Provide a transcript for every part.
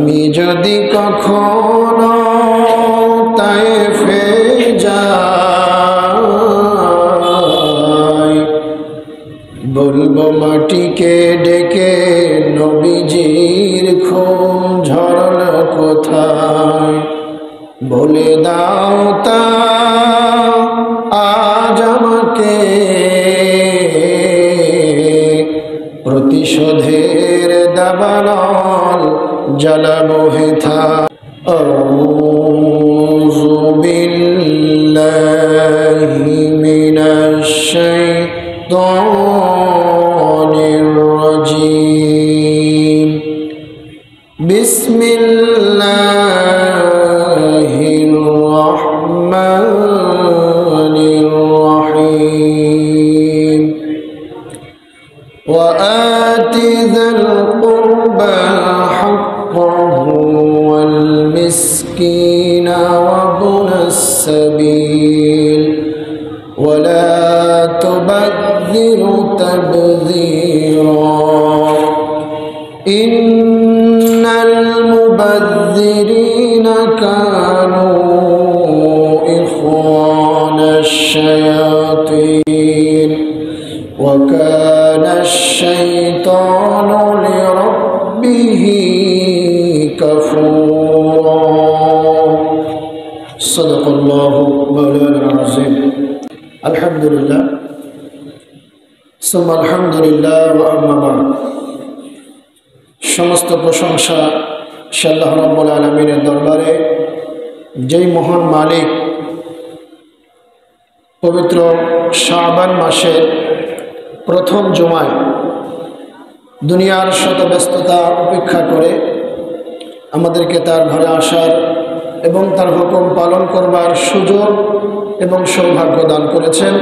আমি যদি কখনো তায়েফে যাই, বলবো মাটিকে ডেকে নবীজির খুন ঝরল কোথায়। বলে দাও তা আজ আমাকে, প্রতিশোধের দাবানল জ্বালাবো হেথা। আউযু বিল্লাহি মিনাশ শাইতানির রাজীম। বিসমিল্লাহির রাহমানির রাহিম। وآت ذا القربى حقه والمسكين وابن السبيل ولا تبذر تبذيرا إن المبذرين كانوا إخوان الشياطين وكان الشيطان لربه كفورا صدق الله مولانا العظيم الحمد لله ثم الحمد لله وأما بعد। সমস্ত প্রশংসা সে আল্লাহ রাব্বুল আলামিনের দরবারে, যেই মহান মালিক পবিত্র শাবান মাসের প্রথম জুমায় দুনিয়ার শত ব্যস্ততা উপেক্ষা করে আমাদেরকে তার ঘরে আসার এবং তার হুকুম পালন করবার সুযোগ এবং সৌভাগ্য দান করেছেন।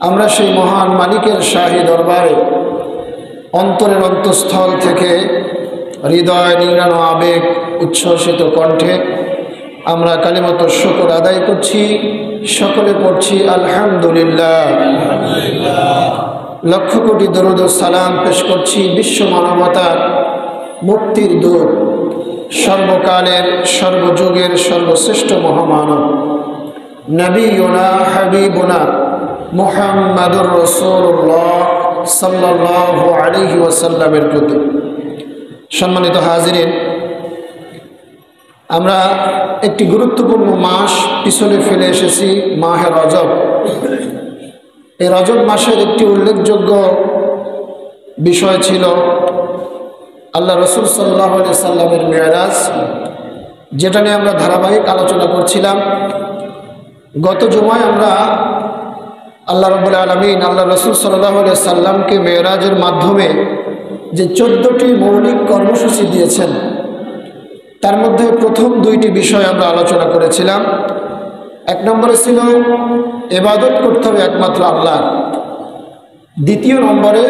আমরা সেই মহান মালিকের শাহী দরবারে অন্তরের অন্তঃস্থল থেকে হৃদয় নিংড়ানো আবেগ উচ্ছ্বসিত কণ্ঠে আমরা কালিমাত শুকর আদায় করছি, সকলে পড়ছি আলহামদুলিল্লাহ। লক্ষ কোটি দরুদ ও সালাম পেশ করছি বিশ্ব মানবতার মুক্তির দূত, সর্বকালের সর্বযুগের সর্বশ্রেষ্ঠ মহামানব নবিয়ুনা হাবিবুনা মুহাম্মাদুর রাসূলুল্লাহ সাল্লাল্লাহু আলাইহি ওয়াসাল্লামের প্রতি। সম্মানিত হাজিরিন, আমরা একটি গুরুত্বপূর্ণ মাস পিছনে ফেলে এসেছি, মাহে রজব। এই রজব মাসের একটি উল্লেখযোগ্য বিষয় ছিল আল্লাহ রসুল সাল্লাল্লাহু আলাইহি সাল্লামের মেরাজ, যেটা নিয়ে আমরা ধারাবাহিক আলোচনা করছিলাম। গত জুমায় আমরা আল্লাহ রাব্বুল আলামিন আল্লাহ রসুল সাল্লাল্লাহু আলাইহি সাল্লামকে মেরাজের মাধ্যমে যে 14টি মৌলিক কর্মসূচি দিয়েছেন, তার মধ্যে প্রথম 2টি বিষয় আমরা আলোচনা করেছিলাম। এক নম্বরে ছিল ইবাদত করতে হবে একমাত্র আল্লাহ। দ্বিতীয় নম্বরে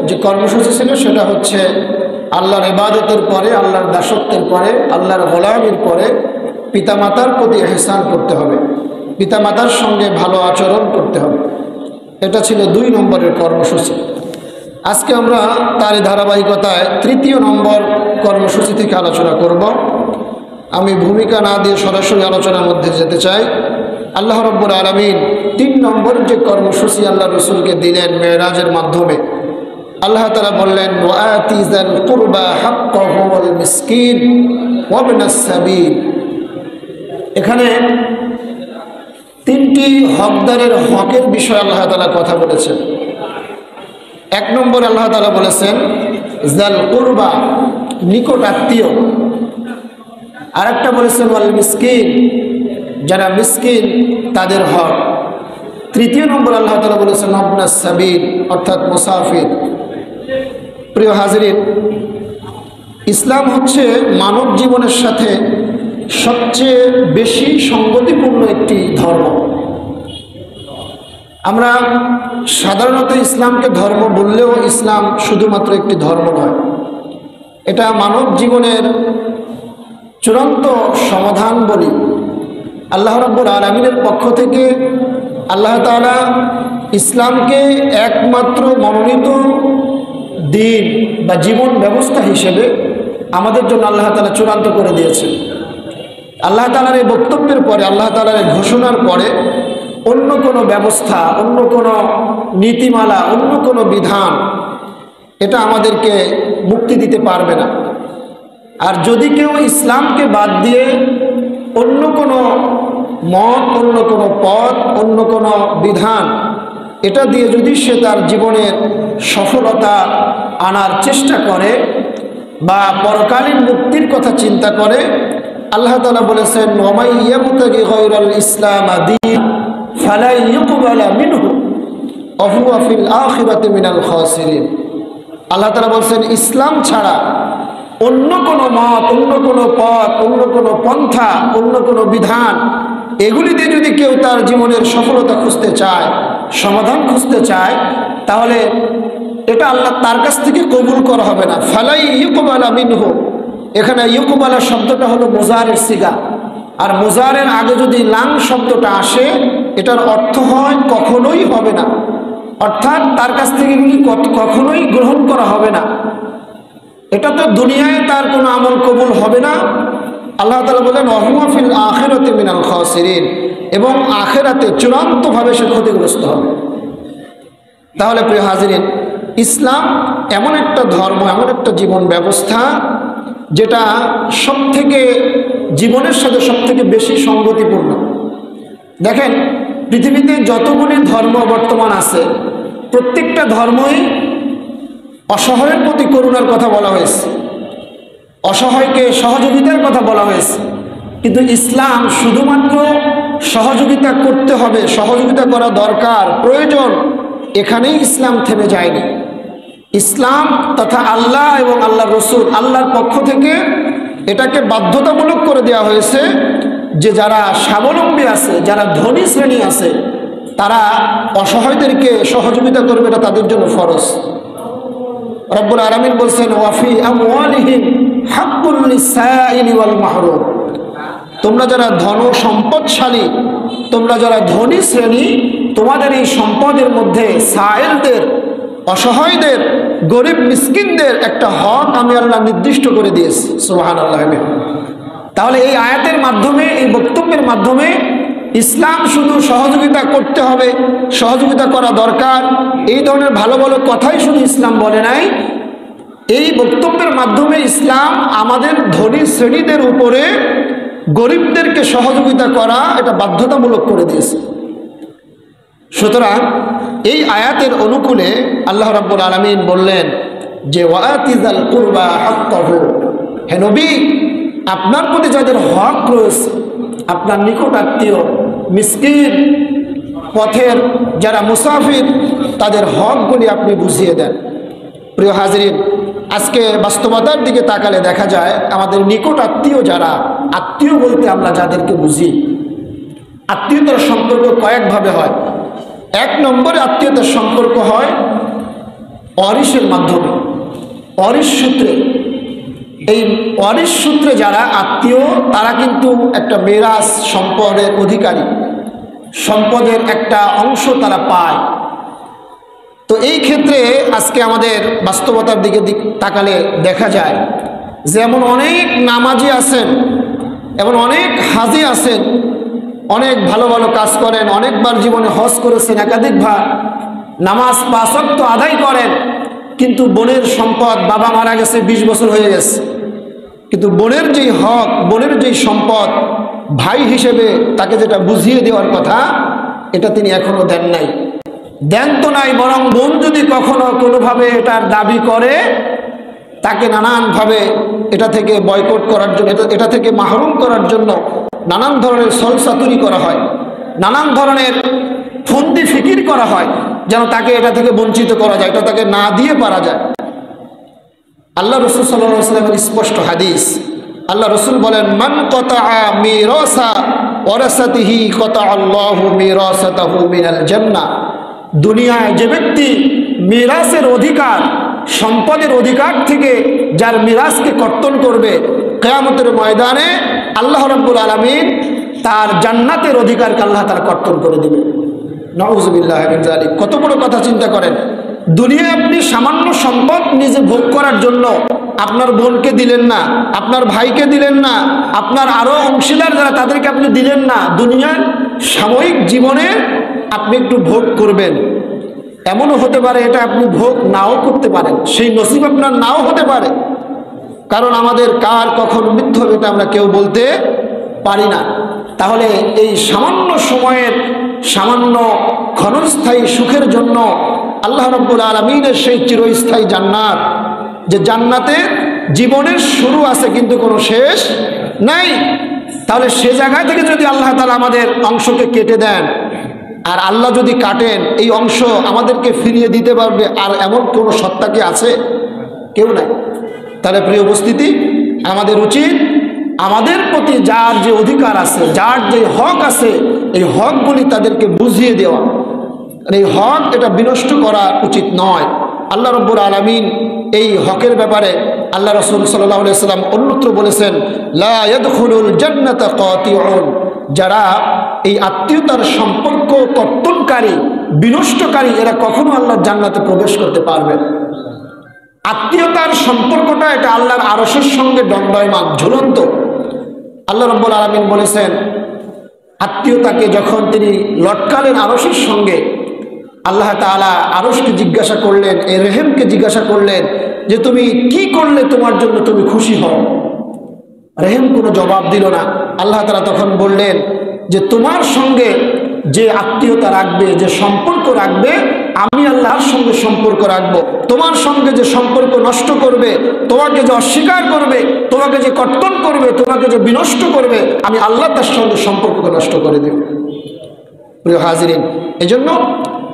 যে কর্মসূচি ছিল সেটা হচ্ছে আল্লাহর ইবাদতের পরে, আল্লাহর দাসত্বের পরে, আল্লাহর গোলামির পরে পিতামাতার প্রতি ইহসান করতে হবে, পিতামাতার সঙ্গে ভালো আচরণ করতে হবে। এটা ছিল 2 নম্বরের কর্মসূচি। আজকে আমরা তারই ধারাবাহিকতায় 3য় নম্বর কর্মসূচি থেকে আলোচনা করব। আমি ভূমিকা না দিয়ে সরাসরি আলোচনার মধ্যে যেতে চাই। আল্লাহ রাব্বুল আলামিন 3 নম্বর যে কর্মসূচি আল্লাহ রসুলকে দিলেন মেরাজের মাধ্যমে, আল্লাহ তাআলা বললেন ওয়াআতি যাল কুরবা হাক্কাহু ওয়াল মিসকিন ওয়া ইবনাস সাবিল। এখানে 3টি হকদারের হকের বিষয়ে আল্লাহ তাআলা কথা বলেছেন। 1 নম্বর আল্লাহ তাআলা বলেছেন যাল কুরবা, নিকট আত্মীয়। আরেকটা বলেছেন ওয়াল মিসকিন, যারা মিসকিন তাদের হক। 3য় নম্বর আল্লাহ তাআলা বলেছেন ইবনাস সাবিল, অর্থাৎ মুসাফির। প্রিয় হাজিরিন, ইসলাম হচ্ছে মানব জীবনের সাথে সবচেয়ে বেশি সঙ্গতিপূর্ণ একটি ধর্ম। আমরা সাধারণত ইসলামকে ধর্ম বললেও ইসলাম শুধুমাত্র একটি ধর্ম নয়, এটা মানব জীবনের চূড়ান্ত সমাধান বলি। আল্লাহ রাব্বুল আলামিনের পক্ষ থেকে আল্লাহ তাআলা ইসলামকে একমাত্র মনোনীত দিন বা জীবন ব্যবস্থা হিসেবে আমাদের জন্য আল্লাহ তাআলা চূড়ান্ত করে দিয়েছেন। আল্লাহ তাআলার এই বক্তব্যের পরে, আল্লাহ তাআলার এই ঘোষণার পরে অন্য কোনো ব্যবস্থা, অন্য কোনো নীতিমালা, অন্য কোনো বিধান এটা আমাদেরকে মুক্তি দিতে পারবে না। আর যদি কেউ ইসলামকে বাদ দিয়ে অন্য কোনো মত, অন্য কোনো পথ, অন্য কোনো বিধান এটা দিয়ে যদি সে তার জীবনের সফলতা আনার চেষ্টা করে বা পরকালীন মুক্তির কথা চিন্তা করে, আল্লাহ তাআলা বলেছেন ওয়ামাই ইয়াবতাগি গায়রাল ইসলাম দীন ফালা ইউকবালা মিনহু ওয়া হুয়া ফিল আখিরাতি মিনাল খাসিরিন। আল্লাহ তাআলা বলেছেন ইসলাম ছাড়া অন্য কোনো মত, অন্য কোনো পথ, অন্য কোনো পন্থা, অন্য কোনো বিধান এগুলিতে যদি কেউ তার জীবনের সফলতা খুঁজতে চায়, সমাধান খুঁজতে চায়, তাহলে এটা আল্লাহ তার কাছ থেকে কবুল করা হবে না। ফালাই ইউকবালা মিনহু, এখানে ইউকবালা শব্দটা হলো মুজারের সিগা, আর মুজারের আগে যদি লাং শব্দটা আসে এটার অর্থ হয় কখনোই হবে না, অর্থাৎ তার কাছ থেকে এগুলি কখনোই গ্রহণ করা হবে না। এটা তো দুনিয়ায় তার কোনো আমল কবুল হবে না। আল্লাহ তাআলা বলেন ওয়া হুয়া ফিল আখিরাতি মিনাল খাসিরিন, এবং আখিরাতে চূড়ান্তভাবে সে ক্ষতিগ্রস্ত হবে। তাহলে প্রিয় হাজিরিন, ইসলাম এমন একটা ধর্ম, এমন একটা জীবন ব্যবস্থা যেটা সবথেকে জীবনের সাথে সবথেকে বেশি সঙ্গতিপূর্ণ। দেখেন, পৃথিবীতে যতগুলি ধর্ম বর্তমান আছে প্রত্যেকটা ধর্মই অসহায়ের প্রতি করুণার কথা বলা হয়েছে, অসহায়কে সহযোগিতার কথা বলা হয়েছে, কিন্তু ইসলাম শুধুমাত্র সহযোগিতা করতে হবে, সহযোগিতা করা দরকার, প্রয়োজন, এখানেই ইসলাম থেমে যায়নি। ইসলাম তথা আল্লাহ এবং আল্লাহর রসুল, আল্লাহর পক্ষ থেকে এটাকে বাধ্যতামূলক করে দেওয়া হয়েছে যে যারা স্বাবলম্বী আছে, যারা ধনী শ্রেণী আছে, তারা অসহায়দেরকে সহযোগিতা করবে, এটা তাদের জন্য ফরজ। রব্বুল আলামিন বলছেন ওয়াফি আমওয়ালিহিম হাক্কুল লিসাইলি ওয়াল মাহরুম, তোমরা যারা ধন সম্পদশালী, তোমরা যারা ধনী শ্রেণী, তোমাদের এই সম্পদের মধ্যে সাইলদের, অসহায়দের, গরিব মিসকিনদের একটা হক আমি আল্লাহ নির্দিষ্ট করে দিয়েছি। সুবহানাল্লাহ। তাহলে এই আয়াতের মাধ্যমে, এই বক্তব্যের মাধ্যমে ইসলাম শুধু সহযোগিতা করতে হবে, সহযোগিতা করা দরকার, এই ধরনের ভালো ভালো কথাই শুধু ইসলাম বলে নাই। এই বক্তব্যের মাধ্যমে ইসলাম আমাদের ধনী শ্রেণীদের উপরে গরিবদেরকে সহযোগিতা করা এটা বাধ্যতামূলক করে দিয়েছে। সুতরাং এই আয়াতের অনুকূলে আল্লাহ রাব্বুল আলামিন বললেন যে ওয়াতিজাল কুরবা হাক্কাহু, হে নবী, আপনার প্রতি যাদের হক রয়েছে, আপনার নিকট আত্মীয়, মিসকিন, পথের যারা মুসাফির, তাদের হকগুলি আপনি বুঝিয়ে দেন। প্রিয় হাজরিন, আজকে বাস্তবতার দিকে তাকালে দেখা যায় আমাদের নিকট আত্মীয় যারা, আত্মীয় বলতে আমরা যাদেরকে বুঝি, আত্মীয়তার সম্পর্ক কয়েকভাবে হয়। এক নম্বরে আত্মীয়তার সম্পর্ক হয় ওয়ারিসের মাধ্যমে, ওয়ারিস সূত্রে। এই ওয়ারিস সূত্রে যারা আত্মীয় তারা কিন্তু একটা মিরাস সম্পদের অধিকারী, সম্পদের একটা অংশ তারা পায়। তো এই ক্ষেত্রে আজকে আমাদের বাস্তবতার দিকে তাকালে দেখা যায় যে এমন অনেক নামাজি আছেন, এমন অনেক হাজি আছেন, অনেক ভালো ভালো কাজ করেন, অনেকবার জীবনে হজ করেছেন, একাধিকবার নামাজ 5 ওয়াক্ত আদায় করেন, কিন্তু বোনের সম্পদ, বাবা মারা গেছে 20 বছর হয়ে গেছে, কিন্তু বোনের যেই হক, বোনের যেই সম্পদ, ভাই হিসেবে তাকে যেটা বুঝিয়ে দেওয়ার কথা এটা তিনি এখনো দেন নাই। দেন তো নাই, বরং বোন যদি কখনো কোনোভাবে এটার দাবি করে তাকে নানানভাবে এটা থেকে বয়কট করার জন্য, এটা থেকে মাহরুম করার জন্য নানান ধরনের সলসাতুরি করা হয়, নানান ধরনের ফন্দি ফিকির করা হয় যেন তাকে এটা থেকে বঞ্চিত করা যায়, এটা তাকে না দিয়ে পারা যায়। আল্লাহ রসুল সাল্লাল্লাহু আলাইহি ওয়াসাল্লামের স্পষ্ট হাদিস, আল্লাহ রসুল বলেন মান কাতাআ মিরাসা ওয়ারাসাতিহি কাতাআল্লাহু মিরাসাতাহু মিনাল জান্নাহ, দুনিয়ায় যে ব্যক্তি মিরাসের অধিকার, সম্পদের অধিকার থেকে যার মিরাসকে কর্তন করবে, কিয়ামতের ময়দানে আল্লাহ রাব্বুল আলামিন তার জান্নাতের অধিকারকে আল্লাহ তাআলা কর্তন করে দিবে। নাউযুবিল্লাহি মিন যালিক। কত বড় কথা চিন্তা করেন, দুনিয়ায় আপনি সামান্য সম্পদ নিজে ভোগ করার জন্য আপনার বোনকে দিলেন না, আপনার ভাইকে দিলেন না, আপনার আরো অংশীদার যারা তাদেরকে আপনি দিলেন না। দুনিয়ার সাময়িক জীবনে আপনি একটু ভোগ করবেন, এমনও হতে পারে এটা আপনি ভোগ নাও করতে পারেন, সেই নসিব আপনার নাও হতে পারে। কারণ আমাদের কার কখন মৃত্যু হবে এটা আমরা কেউ বলতে পারি না। তাহলে এই সামান্য সময়ের সামান্য ক্ষণস্থায়ী সুখের জন্য আল্লাহ রাব্বুল আলামিনের সেই চিরস্থায়ী জান্নাত, যে জান্নাতে জীবনের শুরু আছে কিন্তু কোনো শেষ নাই, তাহলে সে জায়গা থেকে যদি আল্লাহ তাআলা আমাদের অংশকে কেটে দেন, আর আল্লাহ যদি কাটেন, এই অংশ আমাদেরকে ফিরিয়ে দিতে পারবে আর এমন কোনো সত্তা কি আছে? কেউ নাই। তাহলে প্রিয় উপস্থিতি, আমাদের উচিত আমাদের প্রতি যার যে অধিকার আছে, যার যে হক আছে, এই হকগুলি তাদেরকে বুঝিয়ে দেওয়া। এই হক এটা বিনষ্ট করা উচিত নয়। আল্লাহ রাব্বুল আলামিন এই হকের ব্যাপারে আল্লাহ রাসূল সাল্লাল্লাহু আলাইহি ওয়াসাল্লাম অন্যত্র বলেছেন, লা ইয়াদখুলুল জান্নাতা কাতিউন, যারা এই আত্মীয়তার সম্পর্ক কর্তনকারী, বিনষ্টকারী, এরা কখনো আল্লাহর জান্নাতে প্রবেশ করতে পারবে না। আত্মীয়তার সম্পর্কটা এটা আল্লাহর আরশের সঙ্গে দণ্ডায়মান, ঝুলন্ত। আল্লাহ রাব্বুল আলামিন বলেছেন, আত্মীয়তাকে যখন তিনি লটকালেন আরশের সঙ্গে, আল্লাহ তাআলা আরশকে জিজ্ঞাসা করলেন, এই রেহেমকে জিজ্ঞাসা করলেন যে তুমি কি করলে তোমার জন্য তুমি খুশি হও? রেহেম কোনো জবাব দিল না। আল্লাহ তাআলা তখন বললেন যে তোমার সঙ্গে যে আত্মীয়তা রাখবে, যে সম্পর্ক রাখবে, আমি আল্লাহর সঙ্গে সম্পর্ক রাখবো। তোমার সঙ্গে যে সম্পর্ক নষ্ট করবে, তোমাকে যে অস্বীকার করবে, তোমাকে যে কর্তন করবে, তোমাকে যে বিনষ্ট করবে, আমি আল্লাহ তার সঙ্গে সম্পর্ক নষ্ট করে দেব। প্রিয় হাজিরিন, এই জন্য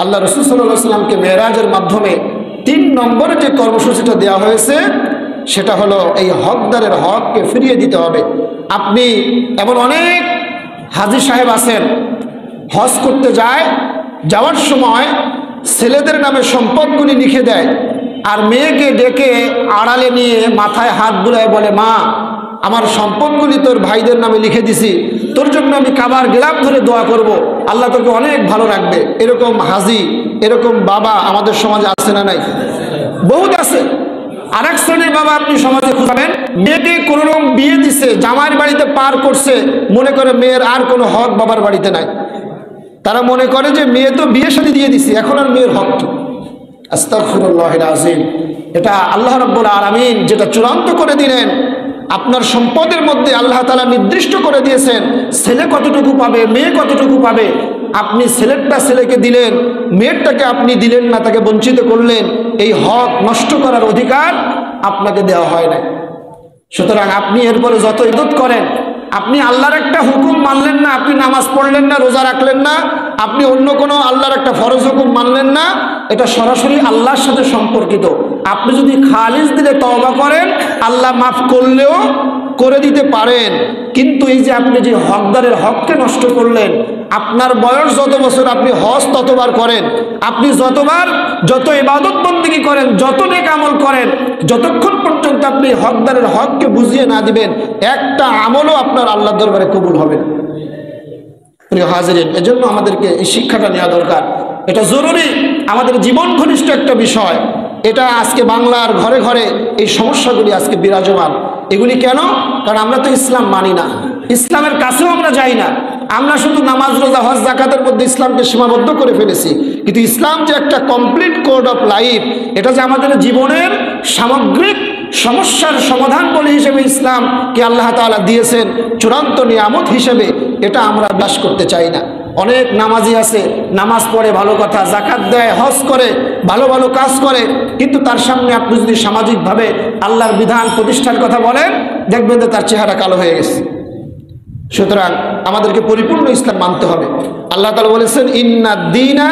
আল্লাহ রাসূল সাল্লাল্লাহু আলাইহি ওয়াসাল্লামকে মেরাজের মাধ্যমে 3 নম্বরে যে কর্মসূচিটা দেওয়া হয়েছে সেটা হলো এই হকদারের হককে ফিরিয়ে দিতে হবে। আপনি এমন অনেক হাজী সাহেব আছেন, হজ করতে যায়, যাওয়ার সময় ছেলেদের নামে সম্পদগুলি লিখে দেয়, আর মেয়েকে ডেকে আড়ালে নিয়ে মাথায় হাত বুলায় বলে, মা আমার সম্পদগুলি তোর ভাইদের নামে লিখে দিছি, তোর জন্য আমি কাবার গেলাপ ধরে দোয়া করব, আল্লাহ তোকে অনেক ভালো রাখবে। এরকম হাজি, এরকম বাবা আমাদের সমাজে আছে না নাই? বহুত আছে। আর এক শ্রেণীর বাবা আপনি সমাজে খুঁজবেন, মেয়েকে কোনো রকম বিয়ে দিছে, জামাইয়ের বাড়িতে পার করছে, মনে করে মেয়ের আর কোনো হক বাবার বাড়িতে নাই। তারা মনে করে যে মেয়ে তো বিয়ে শাদী দিয়ে দিছে, এখন আর মেয়ের হক কি? আস্তাগফিরুল্লাহিল আযীম। এটা আল্লাহ রাব্বুল আলামিন যেটা চূড়ান্ত করে দিলেন, আপনার সম্পদের মধ্যে আল্লাহ তাআলা নির্দিষ্ট করে দিয়েছেন ছেলে কতটুকু পাবে, মেয়ে কতটুকু পাবে। আপনি ছেলেরটা ছেলেকে দিলেন, মেয়েরটাকে আপনি দিলেন না, তাকে বঞ্চিত করলেন। এই হক নষ্ট করার অধিকার আপনাকে দেওয়া হয় না। সুতরাং আপনি এরপরে যত ইবাদত করেন, আপনি আল্লাহর একটা হুকুম মানলেন না, আপনি নামাজ পড়লেন না, রোজা রাখলেন না, আপনি অন্য কোনো আল্লাহর একটা ফরজ হুকুম মানলেন না, এটা সরাসরি আল্লাহর সাথে সম্পর্কিত। আপনি যদি খালিস দিলে তওবা করেন, আল্লাহ মাফ করলেও করে দিতে পারেন। কিন্তু এই যে আপনি যে হকদারের হককে নষ্ট করলেন, আপনার বয়স যত বছর আপনি হজ ততবার করেন, আপনি যতবার যত ইবাদত বন্দেগী করেন, যত নেক আমল করেন, যতক্ষণ পর্যন্ত আপনি হকদারের হককে বুঝিয়ে না দিবেন, একটা আমলও আপনার আল্লাহর দরবারে কবুল হবে না। প্রিয় হাজিরিন, এজন্য আমাদেরকে এই শিক্ষাটা নেওয়া দরকার। এটা জরুরি, আমাদের জীবন ঘনিষ্ঠ একটা বিষয়। এটা আজকে বাংলার ঘরে ঘরে এই সমস্যাগুলি আজকে বিরাজমান। এগুলি কেন? কারণ আমরা তো ইসলাম মানি না, ইসলামের কাছেও আমরা যাই না। আমরা শুধু নামাজ, রোজা, হজ, যাকাতের মধ্যে ইসলামকে সীমাবদ্ধ করে ফেলেছি। কিন্তু ইসলাম যে একটা কমপ্লিট কোড অফ লাইফ, এটা যে আমাদের জীবনের সামগ্রিক সমস্যার সমাধান বলে হিসেবে ইসলামকে আল্লাহ তাআলা দিয়েছেন চূড়ান্ত নিয়ামত হিসেবে, এটা আমরা বাস করতে চাই না। অনেক নামাজি আছে, নামাজ পড়ে ভালো কথা, যাকাত দেয়, হজ করে, ভালো ভালো কাজ করে, কিন্তু তার সামনে আপনি যদি সামাজিকভাবে আল্লাহর বিধান প্রতিষ্ঠার কথা বলেন, দেখবেন যে তার চেহারা কালো হয়ে গেছে। সুতরাং আমাদেরকে পরিপূর্ণ ইসলাম মানতে হবে। আল্লাহ তাআলা বলেছেন, ইন্না দীনা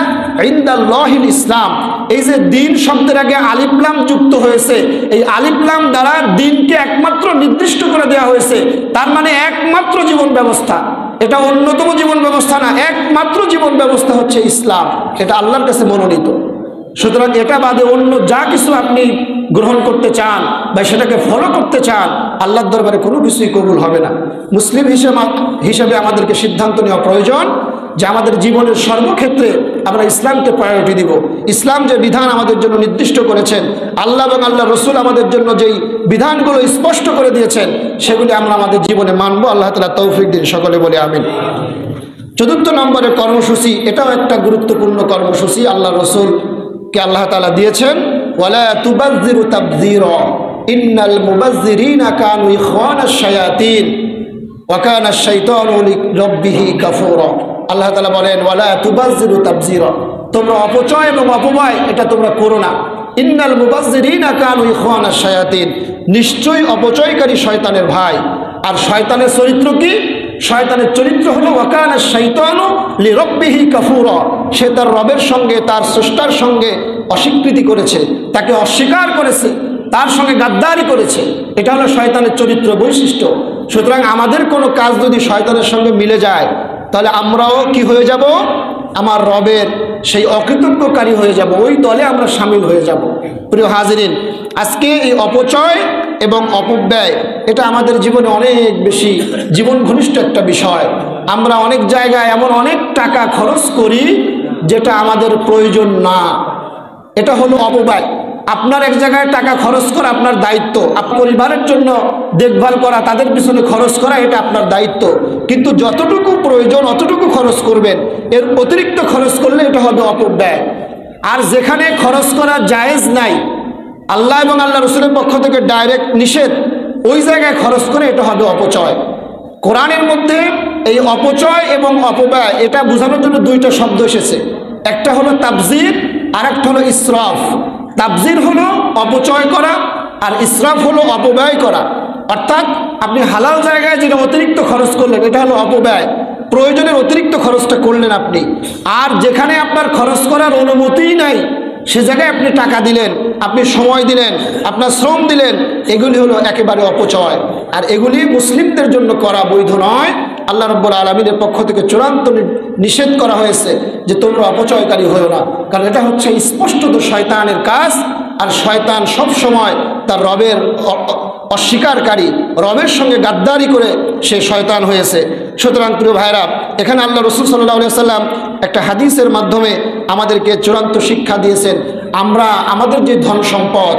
ইনদাল্লাহিল ইসলাম। এই যে দিন শব্দের আগে আলিফ লাম যুক্ত হয়েছে, এই আলিফ লাম দ্বারা দিনকে একমাত্র নির্দিষ্ট করে দেওয়া হয়েছে। তার মানে একমাত্র জীবন ব্যবস্থা, এটা অন্যতম জীবন ব্যবস্থা না, একমাত্র জীবন ব্যবস্থা হচ্ছে ইসলাম। এটা আল্লাহর কাছে মনোনীত। সুতরাং এটা বাদে অন্য যা কিছু আপনি গ্রহণ করতে চান বা সেটাকে ফলো করতে চান, আল্লাহর দরবারে কোনো কিছুই কবুল হবে না। মুসলিম হিসেবে আমাদেরকে সিদ্ধান্ত নেওয়া প্রয়োজন যে আমাদের জীবনের সর্বক্ষেত্রে আমরা ইসলামকে প্রায়োরিটি দিব। ইসলাম যে বিধান আমাদের জন্য নির্দিষ্ট করেছেন, আল্লাহ এবং আল্লাহ রসুল আমাদের জন্য যেই বিধানগুলো স্পষ্ট করে দিয়েছেন, সেগুলি আমরা আমাদের জীবনে মানবো। আল্লাহ তাআলা তৌফিক দিন, সকলে বলে আমিন। চতুর্থ নম্বরের কর্মসূচি, এটাও একটা গুরুত্বপূর্ণ কর্মসূচি আল্লাহ রসুলকে আল্লাহ তাআলা দিয়েছেন, ওয়ালা তুবাযযিরু তাবযীরা ইন্নাল মুবাযযিরিনা কানু ইখওয়ানাশ শায়াতিন ওয়া কানা আশ-শাইতানু লিরাব্বিহি কাফুরা। আল্লাহ তাআলা বলেন, ওয়ালা তুবাযযিরু তাবযীরা, তোমরা অপচয় এবং অপব্যয় এটা তোমরা করো না। ইন্নাল মুবাযযিরিনা কানু ইখওয়ানাশ শায়াতিন, নিশ্চয়ই অপচয়কারী শয়তানের ভাই। আর শয়তানের চরিত্র কি? শয়তানের চরিত্র হলো ওয়া কানা আশ-শাইতানু লিরাব্বিহি কাফুরা, সে তার রবের সঙ্গে, তার স্রষ্টার সঙ্গে অস্বীকৃতি করেছে, তাকে অস্বীকার করেছে, তার সঙ্গে গাদ্দারি করেছে। এটা হলো শয়তানের চরিত্র বৈশিষ্ট্য। সুতরাং আমাদের কোনো কাজ যদি শয়তানের সঙ্গে মিলে যায়, তাহলে আমরাও কি হয়ে যাব? আমার রবের সেই অকৃতজ্ঞকারী হয়ে যাব, ওই দলে আমরা সামিল হয়ে যাব। প্রিয় হাজিরিন, আজকে এই অপচয় এবং অপব্যয় এটা আমাদের জীবনে অনেক বেশি জীবন ঘনিষ্ঠ একটা বিষয়। আমরা অনেক জায়গায় এমন অনেক টাকা খরচ করি যেটা আমাদের প্রয়োজন না, এটা হলো অপব্যয়। আপনার এক জায়গায় টাকা খরচ করা আপনার দায়িত্ব, পরিবারের জন্য দেখভাল করা, তাদের পিছনে খরচ করা, এটা আপনার দায়িত্ব। কিন্তু যতটুকু প্রয়োজন অতটুকু খরচ করবেন, এর অতিরিক্ত খরচ করলে এটা হবে অপব্যয়। আর যেখানে খরচ করা জায়েজ নাই, আল্লাহ এবং আল্লাহ রসুলের পক্ষ থেকে ডাইরেক্ট নিষেধ, ওই জায়গায় খরচ করে এটা হবে অপচয়। কোরআনের মধ্যে এই অপচয় এবং অপব্যয় এটা বোঝানোর জন্য দুইটা শব্দ এসেছে, একটা হলো তাবযীর আর একটা হলো ইসরাফ। তাবযীর হলো অপচয় করা আর ইসরাফ হলো অপব্যয় করা। অর্থাৎ আপনি হালাল জায়গায় যেটা অতিরিক্ত খরচ করলেন এটা হলো অপব্যয়, প্রয়োজনের অতিরিক্ত খরচটা করলেন আপনি। আর যেখানে আপনার খরচ করার অনুমতিই নাই সে জায়গায় আপনি টাকা দিলেন, আপনি সময় দিলেন, আপনার শ্রম দিলেন, এগুলি হলো একেবারে অপচয়। আর এগুলি মুসলিমদের জন্য করা বৈধ নয়। আল্লাহ রাব্বুল আলামিনের পক্ষ থেকে চূড়ান্ত নিষেধ করা হয়েছে যে তোমরা অপচয়কারী হয়েও না, কারণ এটা হচ্ছে স্পষ্টত শয়তানের কাজ। আর শয়তান সব সময় তার রবের অস্বীকারী, রবের সঙ্গে গাদ্দারি করে সে শয়তান হয়েছে। সুতরাং প্রিয় ভাইরা, এখানে আল্লাহ রসুল সাল্লাল্লাহু আলাইহি ওয়াসাল্লাম একটা হাদিসের মাধ্যমে আমাদেরকে চূড়ান্ত শিক্ষা দিয়েছেন। আমরা আমাদের যে ধন সম্পদ,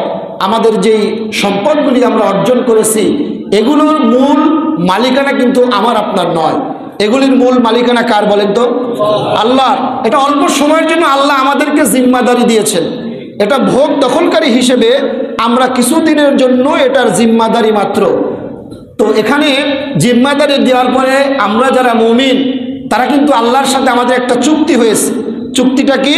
আমাদের যেই সম্পদগুলি আমরা অর্জন করেছি, এগুলোর মূল মালিকানা কিন্তু আমার আপনার নয়। এগুলির মূল মালিকানা কার বলেন তো? আল্লাহ। এটা অল্প সময়ের জন্য আল্লাহ আমাদেরকে জিম্মাদারি দিয়েছেন, এটা ভোগ দখলকারী হিসেবে আমরা কিছুদিনের জন্য এটার জিম্মাদারি মাত্র। তো এখানে জিম্মাদারি দেওয়ার পরে আমরা যারা মুমিন তারা কিন্তু আল্লাহর সাথে আমাদের একটা চুক্তি হয়েছে। চুক্তিটা কি?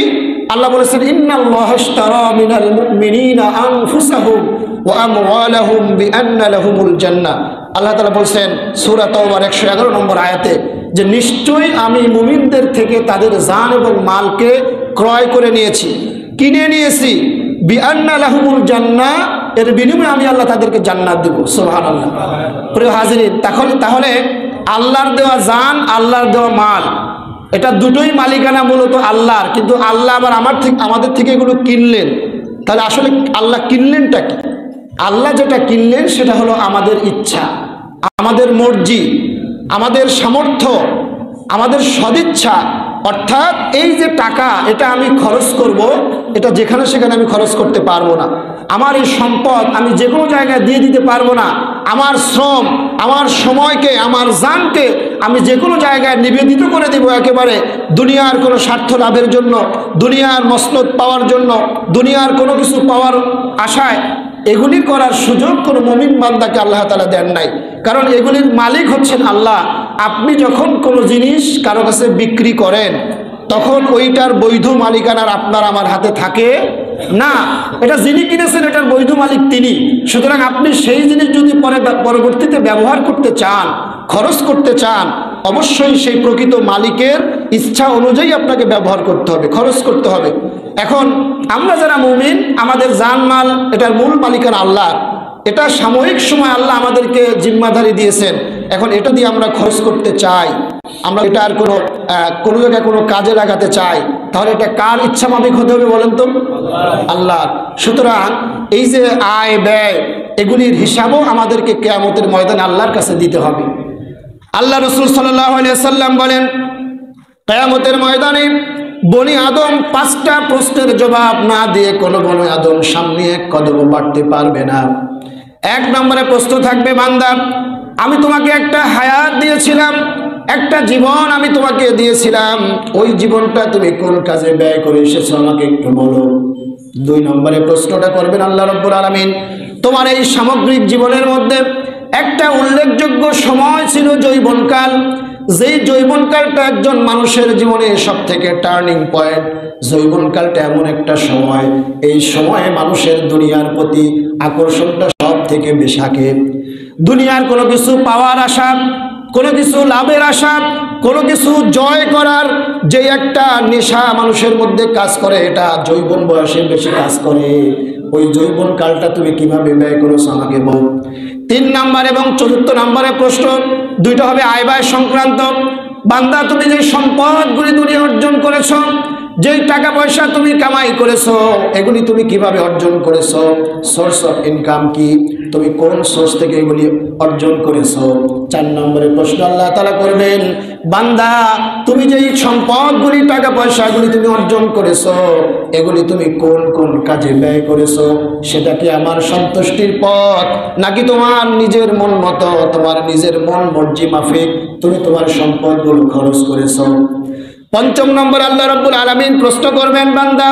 আল্লাহ বলেছেন, ইন্নাল্লাহা ইশতারা মিনাল মুমিনিনা আনফুসাহুম ওয়া আমওয়ালাহুম বিআন্না লাহুমুল জান্নাহ। আল্লাহ তাআলা বলেছেন সূরা তাওবার 111 নম্বর আয়াতে যে নিশ্চয়ই আমি মুমিনদের থেকে তাদের জান এবং মালকে ক্রয় করে নিয়েছি, কিনে নিয়েছি, বিআন্না লাহুমুল জান্নাহ, এর বিনিময়ে আমি আল্লাহ তাদেরকে জান্নাত দেব। সুবহানাল্লাহ। প্রিয় হাজিরিন, তাহলে আল্লাহর দেওয়া জান, আল্লাহর দেওয়া মাল, এটা দুটোই মালিকানা মূলত আল্লাহর, কিন্তু আল্লাহ আবার আমাদের থেকে এগুলো কিনলেন। তাহলে আসলে আল্লাহ কিনলেনটা কি? আল্লাহ যেটা কিনলেন সেটা হলো আমাদের ইচ্ছা, আমাদের মর্জি, আমাদের সামর্থ্য, আমাদের সদিচ্ছা। অর্থাৎ এই যে টাকা, এটা আমি খরচ করব, এটা যেখানে সেখানে আমি খরচ করতে পারবো না। আমার এই সম্পদ আমি যে কোনো জায়গায় দিয়ে দিতে পারবো না। আমার শ্রম, আমার সময়কে, আমার জানকে আমি যে কোনো জায়গায় নিবেদিত করে দেব একেবারে দুনিয়ার কোনো স্বার্থ লাভের জন্য, দুনিয়ার মসনদ পাওয়ার জন্য, দুনিয়ার কোনো কিছু পাওয়ার আশায়। এগুলি করার সুযোগ কোনো মুমিন বান্দাকে আল্লাহ তাআলা দেন নাই, কারণ এগুলির মালিক হচ্ছেন আল্লাহ। আপনি যখন কোনো জিনিস কারো কাছে বিক্রি করেন তখন ওইটার বৈধ মালিকানার আপনার আমার হাতে থাকে না। এটা যিনি কিনেছেন এটার বৈধ মালিক তিনি। সুতরাং আপনি সেই জিনিস যদি পরবর্তীতে ব্যবহার করতে চান, খরচ করতে চান, অবশ্যই সেই প্রকৃত মালিকের ইচ্ছা অনুযায়ী আপনাকে ব্যবহার করতে হবে, খরচ করতে হবে। এখন আমরা যারা মুমিন, আমাদের জানমাল এটার মূল মালিকানা আল্লাহ। এটা সাময়িক সময় আল্লাহ আমাদেরকে জিম্মাদারি দিয়েছেন। এখন এটা দিয়ে আমরা খরচ করতে চাই, আমরা এটা আর কোনো জায়গায় কোনো কাজে লাগাতে চাই, তাহলে এটা কার ইচ্ছা মাফিক হতে হবে বলেন তো? আল্লাহ। সুতরাং এই যে আয় ব্যয়, এগুলির হিসাবও আমাদেরকে কিয়ামতের ময়দানে আল্লাহর কাছে দিতে হবে। আল্লাহ রাসূল সাল্লাল্লাহু আলাইহি ওয়াসাল্লাম বলেন, কিয়ামতের ময়দানে বনি আদম 5টা প্রশ্নের জবাব না দিয়ে কোনো বনি আদম সামনে এক কদম বাড়তে পারবে না। 1 নম্বরে প্রশ্ন থাকবে, বান্দা আমি তোমাকে একটা হায়াত দিয়েছিলাম, একটা জীবন আমি তোমাকে দিয়েছিলাম, ওই জীবনটা তুমি কোন কাজে ব্যয় করে এসেছো আমাকে একটু বলো। 2 নম্বরে প্রশ্নটা করবেন আল্লাহ রাব্বুল আলামিন, তোমার এই সামগ্রিক জীবনের মধ্যে একটা উল্লেখযোগ্য সময় ছিল যৌবনকাল, যেই যৌবনকালটা একজন মানুষের জীবনে সবথেকে টার্নিং পয়েন্ট। যৌবনকালটা এমন একটা সময়, এই সময়ে মানুষের দুনিয়ার প্রতি আকর্ষণটা সব থেকে বেশি থাকে। দুনিয়ার কোনো কিছু পাওয়ার আশা, কোনো কিছু লাভের আশা, কোনো কিছু জয় করার যে একটা নেশা মানুষের মধ্যে কাজ করে, এটা যৌবন বয়সে বেশি কাজ করে। ওই যৌবন কালটা তুমি কিভাবে ব্যয় করেছো আমাকে বল। 3 নম্বর এবং 4 নম্বরে প্রশ্ন, দুইটা হবে আয় ব্যয় সংক্রান্ত। বান্দা তুমি যে সম্পদগুলি দুনিয়া অর্জন করেছো, যেই টাকা পয়সা তুমি কামাই করেছো, এগুলি তুমি কিভাবে অর্জন করেছো, সোর্স অফ ইনকাম কি, তুমি কোন সোর্স থেকে এগুলি অর্জন করেছো। 4 নম্বরে প্রশ্ন আল্লাহ তাআলা করবেন, বান্দা তুমি যেই সম্পদগুলি টাকা পয়সাগুলি তুমি অর্জন করেছো, এগুলি তুমি কোন কোন কাজে ব্যয় করেছো, সেটা কি আমার সন্তুষ্টির পথ নাকি তোমার নিজের মন মতো, তোমার নিজের মন মর্জি মাফিক তুমি তোমার সম্পদগুলো খরচ করেছো। 5 নম্বর আল্লাহ রাব্বুল আলামিন প্রশ্ন করবেন, বান্দা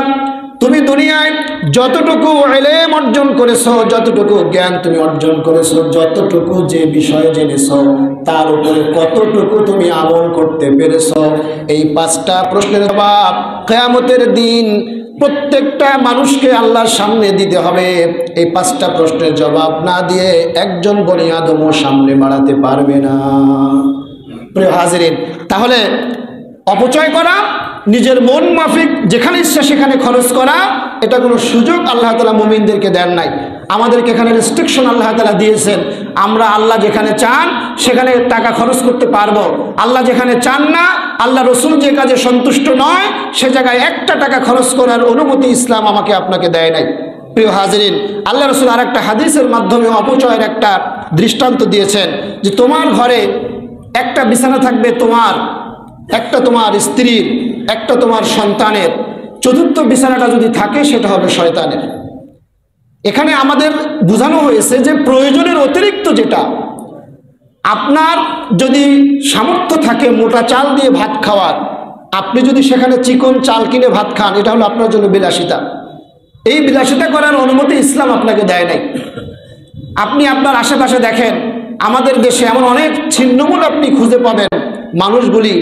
তুমি দুনিয়ায় যতটুকু ইলম অর্জন করেছো, যতটুকু জ্ঞান তুমি অর্জন করেছো, যতটুকু যে বিষয় জেনেছো, তার উপরে কতটুকু তুমি আমল করতে পেরেছো। এই 5টা প্রশ্নের জবাব কিয়ামতের দিন প্রত্যেকটা মানুষকে আল্লাহর সামনে দিতে হবে। এই 5টা প্রশ্নের জবাব না দিয়ে একজন বনি আদমও সামনে বাড়াতে পারবে না। প্রিয় হাজিরিন, তাহলে অপচয় করা, নিজের মন মাফিক যেখানে ইচ্ছা সেখানে খরচ করা, এটা কোনো সুযোগ আল্লাহ তাআলা মুমিনদেরকে দেন নাই। আমাদেরকে এখানে রেস্ট্রিকশন আল্লাহ তাআলা দিয়েছেন। আমরা আল্লাহ যেখানে চান সেখানে টাকা খরচ করতে পারবো, আল্লাহ যেখানে চান না, আল্লাহ রসুল যে কাজে সন্তুষ্ট নয়, সে জায়গায় একটা টাকা খরচ করার অনুমতি ইসলাম আমাকে আপনাকে দেয় নাই। প্রিয় হাজিরিন, আল্লাহ রসুল আর একটা হাদিসের মাধ্যমে অপচয়ের একটা দৃষ্টান্ত দিয়েছেন যে তোমার ঘরে একটা বিছানা থাকবে তোমার, একটা তোমার স্ত্রীর, একটা তোমার সন্তানের, 4র্থ বিছানাটা যদি থাকে সেটা হবে শয়তানের। এখানে আমাদের বোঝানো হয়েছে যে প্রয়োজনের অতিরিক্ত যেটা, আপনার যদি সামর্থ্য থাকে মোটা চাল দিয়ে ভাত খাওয়ার, আপনি যদি সেখানে চিকন চাল কিনে ভাত খান, এটা হলো আপনার জন্য বিলাসিতা। এই বিলাসিতা করার অনুমতি ইসলাম আপনাকে দেয় নাই। আপনি আপনার আশেপাশে দেখেন, আমাদের দেশে এমন অনেক ছিন্নমূল আপনি খুঁজে পাবেন। মানুষগুলি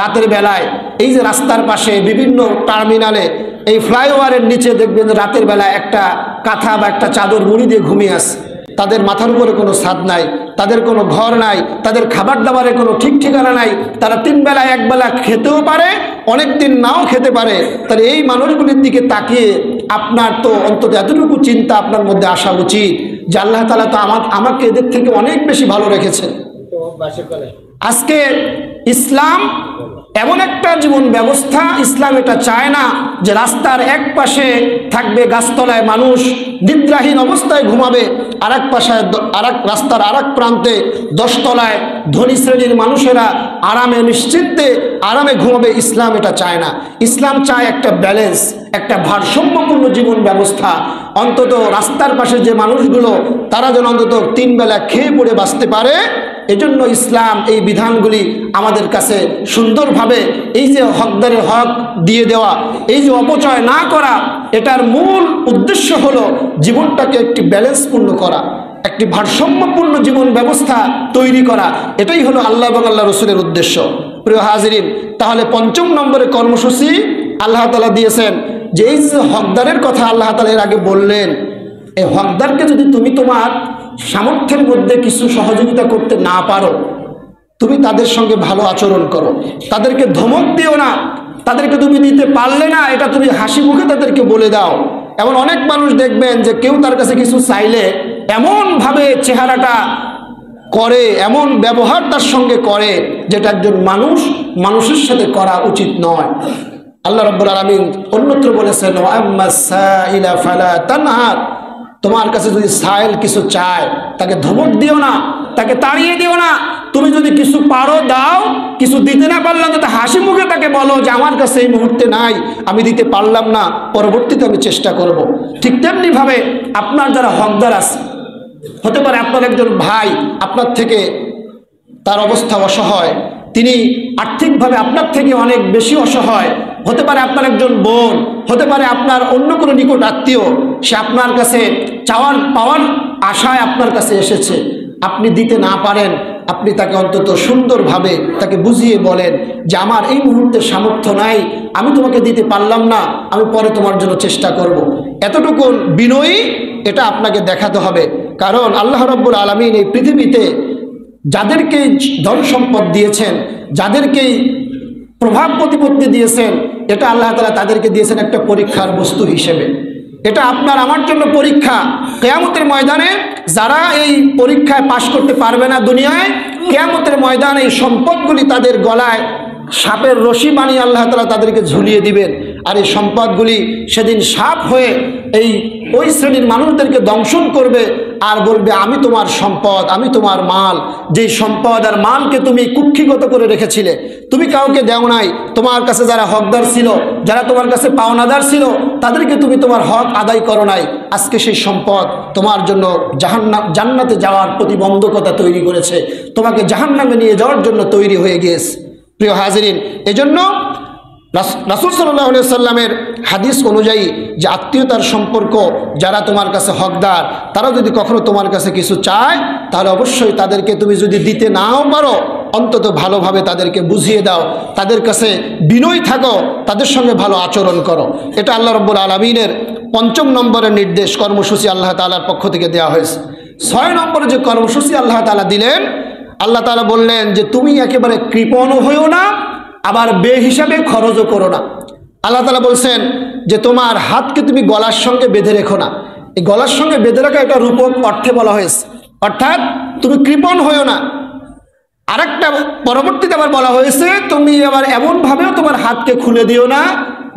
রাতের বেলায় এই যে রাস্তার পাশে বিভিন্ন টার্মিনালে, এই ফ্লাইওভারের নিচে দেখবেন রাতের বেলায় একটা কাঁথা বা একটা চাদর মুড়ি দিয়ে ঘুমিয়ে আসে। তাদের মাথার উপরে কোনো ছাদ নাই, তাদের কোনো ঘর নাই, তাদের খাবার দাবারের কোনো ঠিক ঠিকানা নাই। তারা 3 বেলা 1 বেলা খেতেও পারে, অনেক দিন নাও খেতে পারে। তাহলে এই মানুষগুলির দিকে তাকিয়ে আপনার তো অন্তত এতটুকু চিন্তা আপনার মধ্যে আসা উচিত যে আল্লাহ তাআলা তো আমাকে এদের থেকে অনেক বেশি ভালো রেখেছেন। আজকে ইসলাম এমন একটা জীবন ব্যবস্থা, ইসলাম এটা চায় না যে রাস্তার এক পাশে থাকবে গাছতলায় মানুষ নিদ্রাহীন অবস্থায় ঘুমাবে, আরেক পাশে রাস্তার আরেক প্রান্তে 10 তলায় ধনী শ্রেণীর মানুষেরা আরামে নিশ্চিন্তে আরামে ঘুমাবে। ইসলাম এটা চায় না। ইসলাম চায় একটা ব্যালেন্স, একটা ভারসাম্যপূর্ণ জীবন ব্যবস্থা। অন্তত রাস্তার পাশে যে মানুষগুলো, তারা যেন অন্তত 3 বেলা খেয়ে পড়ে বাঁচতে পারে। এজন্য ইসলাম এই বিধানগুলি আমাদের কাছে সুন্দরভাবে, এই যে হকদারের হক দিয়ে দেওয়া, এই যে অপচয় না করা, এটার মূল উদ্দেশ্য হলো জীবনটাকে একটি ব্যালেন্সপূর্ণ করা, একটি ভারসাম্যপূর্ণ জীবন ব্যবস্থা তৈরি করা। এটাই হলো আল্লাহ এবং আল্লাহ রসুলের উদ্দেশ্য। প্রিয় হাজিরিন, তাহলে 5 নম্বরের কর্মসূচি আল্লাহ তাআলা দিয়েছেন যে এই যে হকদারের কথা আল্লাহ তাআলা এর আগে বললেন, এই হকদারকে যদি তুমি তোমার সামর্থ্যের মধ্যে কিছু সহযোগিতা করতে না পারো, তুমি তাদের সঙ্গে ভালো আচরণ করো, তাদেরকে ধমক দিও না। তাদেরকে তুমি দিতে পারলে না, এটা তুমি হাসি মুখে তাদেরকে বলে দাও। এমন অনেক মানুষ দেখবেন যে কেউ তার কাছে কিছু চাইলে এমনভাবে চেহারাটা করে, এমন ব্যবহার তার সঙ্গে করে, যেটা একজন মানুষের সাথে করা উচিত নয়। আল্লাহ রাব্বুল আলামিন অন্যত্র বলেছেন, ওয়াম্মাস সাইলা ফালা তানহার, তোমার কাছে যদি সাইল কিছু চায় তাকে ধমক দিও না, তাকে তাড়িয়ে দিও না। তুমি যদি কিছু পারো দাও, কিছু দিতে না পারলাম তো হাসি মুখে তাকে বলো যে আমার কাছে এই মুহূর্তে নাই, আমি দিতে পারলাম না, পরবর্তীতে আমি চেষ্টা করব। ঠিক তেমনি ভাবে আপনার যারা হকদার আছে, হতে পারে আপনার একজন ভাই আপনার থেকে, তার অবস্থা অসহায়, তিনি আর্থিকভাবে আপনার থেকে অনেক বেশি অসহায়, হতে পারে আপনার একজন বোন, হতে পারে আপনার অন্য কোনো নিকট আত্মীয়, সে আপনার কাছে চাওয়ার পাওয়ার আশায় আপনার কাছে এসেছে, আপনি দিতে না পারেন, আপনি তাকে অন্তত সুন্দরভাবে তাকে বুঝিয়ে বলেন যে আমার এই মুহূর্তে সামর্থ্য নাই, আমি তোমাকে দিতে পারলাম না, আমি পরে তোমার জন্য চেষ্টা করব। এতটুকু বিনয়ী এটা আপনাকে দেখাতে হবে। কারণ আল্লাহ রাব্বুল আলামিন এই পৃথিবীতে যাদেরকে ধন সম্পদ দিয়েছেন, যাদেরকেই প্রভাব প্রতিপত্তি দিয়েছেন, এটা আল্লাহ তাআলা তাদেরকে দিয়েছেন একটা পরীক্ষার বস্তু হিসেবে। এটা আপনার আমার জন্য পরীক্ষা। কিয়ামতের ময়দানে যারা এই পরীক্ষায় পাশ করতে পারবে না দুনিয়ায়, কিয়ামতের ময়দানে এই সম্পদগুলি তাদের গলায় সাপের রশি বানিয়ে আল্লাহ তাআলা তাদেরকে ঝুলিয়ে দিবেন। আর এই সম্পদগুলি সেদিন সাপ হয়ে ওই শ্রেণীর মানুষদেরকে দংশন করবে আর বলবে আমি তোমার সম্পদ, আমি তোমার মাল, যেই সম্পদ আর মালকে তুমি কুক্ষিগত করে রেখেছিলে, তুমি কাউকে দেও নাই, তোমার কাছে যারা হকদার ছিল, যারা তোমার কাছে পাওনাদার ছিল, তাদেরকে তুমি তোমার হক আদায় করো নাই, আজকে সেই সম্পদ তোমার জন্য জান্নাতে যাওয়ার প্রতিবন্ধকতা তৈরি করেছে, তোমাকে জাহান্নামে নিয়ে যাওয়ার জন্য তৈরি হয়ে গিয়েছে। প্রিয় হাজিরিন, এজন্য রাসূল সাল্লাল্লাহু আলাইহি সাল্লামের হাদিস অনুযায়ী যে আত্মীয়তার সম্পর্ক, যারা তোমার কাছে হকদার, তারা যদি কখনো তোমার কাছে কিছু চায়, তাহলে অবশ্যই তাদেরকে তুমি যদি দিতে নাও পারো, অন্তত ভালোভাবে তাদেরকে বুঝিয়ে দাও, তাদের কাছে বিনয়ী থাকো, তাদের সঙ্গে ভালো আচরণ করো। এটা আল্লাহ রাব্বুল আলামিনের ৫ম নম্বরের নির্দেশ, কর্মসূচি আল্লাহ তাআলার পক্ষ থেকে দেওয়া হয়েছে। ৬ নম্বরে যে কর্মসূচি আল্লাহ তাআলা দিলেন, আল্লাহ তাআলা বললেন যে তুমি একেবারে কৃপণও হইও না, আবার বেহিসাবে খরচও করো না। আল্লাহ তাআলা বলছেন যে তোমার হাতকে তুমি গলার সঙ্গে বেঁধে রেখো না। এই গলার সঙ্গে বেঁধে রাখা এটা রূপক অর্থে বলা হয়েছে, অর্থাৎ তুমি কৃপণ হইও না। আরেকটা পরবর্তীতে আবার বলা হয়েছে তুমি আবার এমনভাবেও তোমার হাতকে খুলে দিও না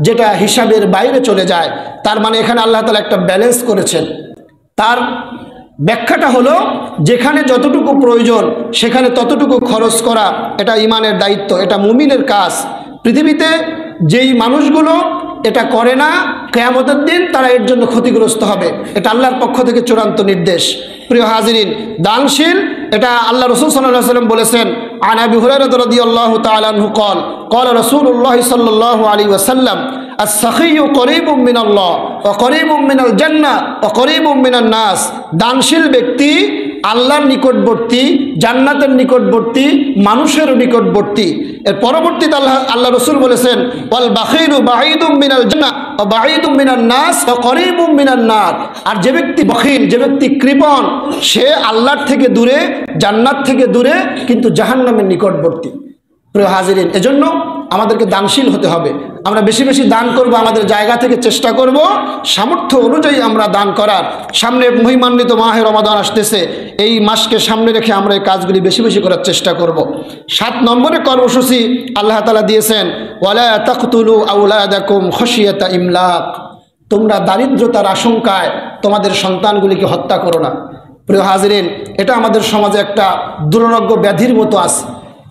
যেটা হিসাবের বাইরে চলে যায়। তার মানে এখানে আল্লাহ তাআলা একটা ব্যালেন্স করেছেন। তার ব্যাখ্যাটা হলো যেখানে যতটুকু প্রয়োজন সেখানে ততটুকু খরচ করা, এটা ইমানের দায়িত্ব, এটা মুমিনের কাজ। পৃথিবীতে যেই মানুষগুলো এটা করে না, কিয়ামতের দিন তারা এর জন্য ক্ষতিগ্রস্ত হবে। এটা আল্লাহর পক্ষ থেকে চূড়ান্ত নির্দেশ। প্রিয় হাজিরিন, দানশীল এটা আল্লাহ রাসূল সাল্লাল্লাহু আলাইহি ওয়াসাল্লাম বলেছেন, আন আবি হুরায়রা রাদিয়াল্লাহু তাআলা আনহু قال قال رسول الله صلى الله عليه وسلم السخي قريب من الله وقريب من الجنة وقريب من الناس। দানশীল ব্যক্তি আল্লাহর নিকটবর্তী, জান্নাতের নিকটবর্তী, মানুষের নিকটবর্তী। এর পরবর্তীতে আল্লাহ রাসূল বলেছেন ওয়াল বাখিলু বাঈদুম মিনাল জান্নাহ ওয়া বাঈদুম মিনান নাস ওয়া করিবুম মিনান নার। আর যে ব্যক্তি বখিল, যে ব্যক্তি কৃপণ, সে আল্লাহর থেকে দূরে, জান্নাত থেকে দূরে, কিন্তু জাহান্নামের নিকটবর্তী। প্রিয় হাজিরিন, এজন্য আমাদেরকে দানশীল হতে হবে। আমরা বেশি বেশি দান করব, আমাদের জায়গা থেকে চেষ্টা করব সামর্থ্য অনুযায়ী আমরা দান করার। সামনে মহিমান্বিত মাহে রমাদান আসতেছে, এই মাসকে সামনে রেখে আমরা এই কাজগুলি বেশি বেশি করার চেষ্টা করব। ৭ নম্বরে কর্মসূচি আল্লাহ তাআলা দিয়েছেন ওয়ালা তাকতুলু আওলাদাকুম খাশিয়াতা ইমলাক। তোমরা দারিদ্রতার আশঙ্কায় তোমাদের সন্তানগুলিকে হত্যা করো না। প্রিয় হাজিরিন, এটা আমাদের সমাজে একটা দুরারোগ্য ব্যাধির মতো আছে।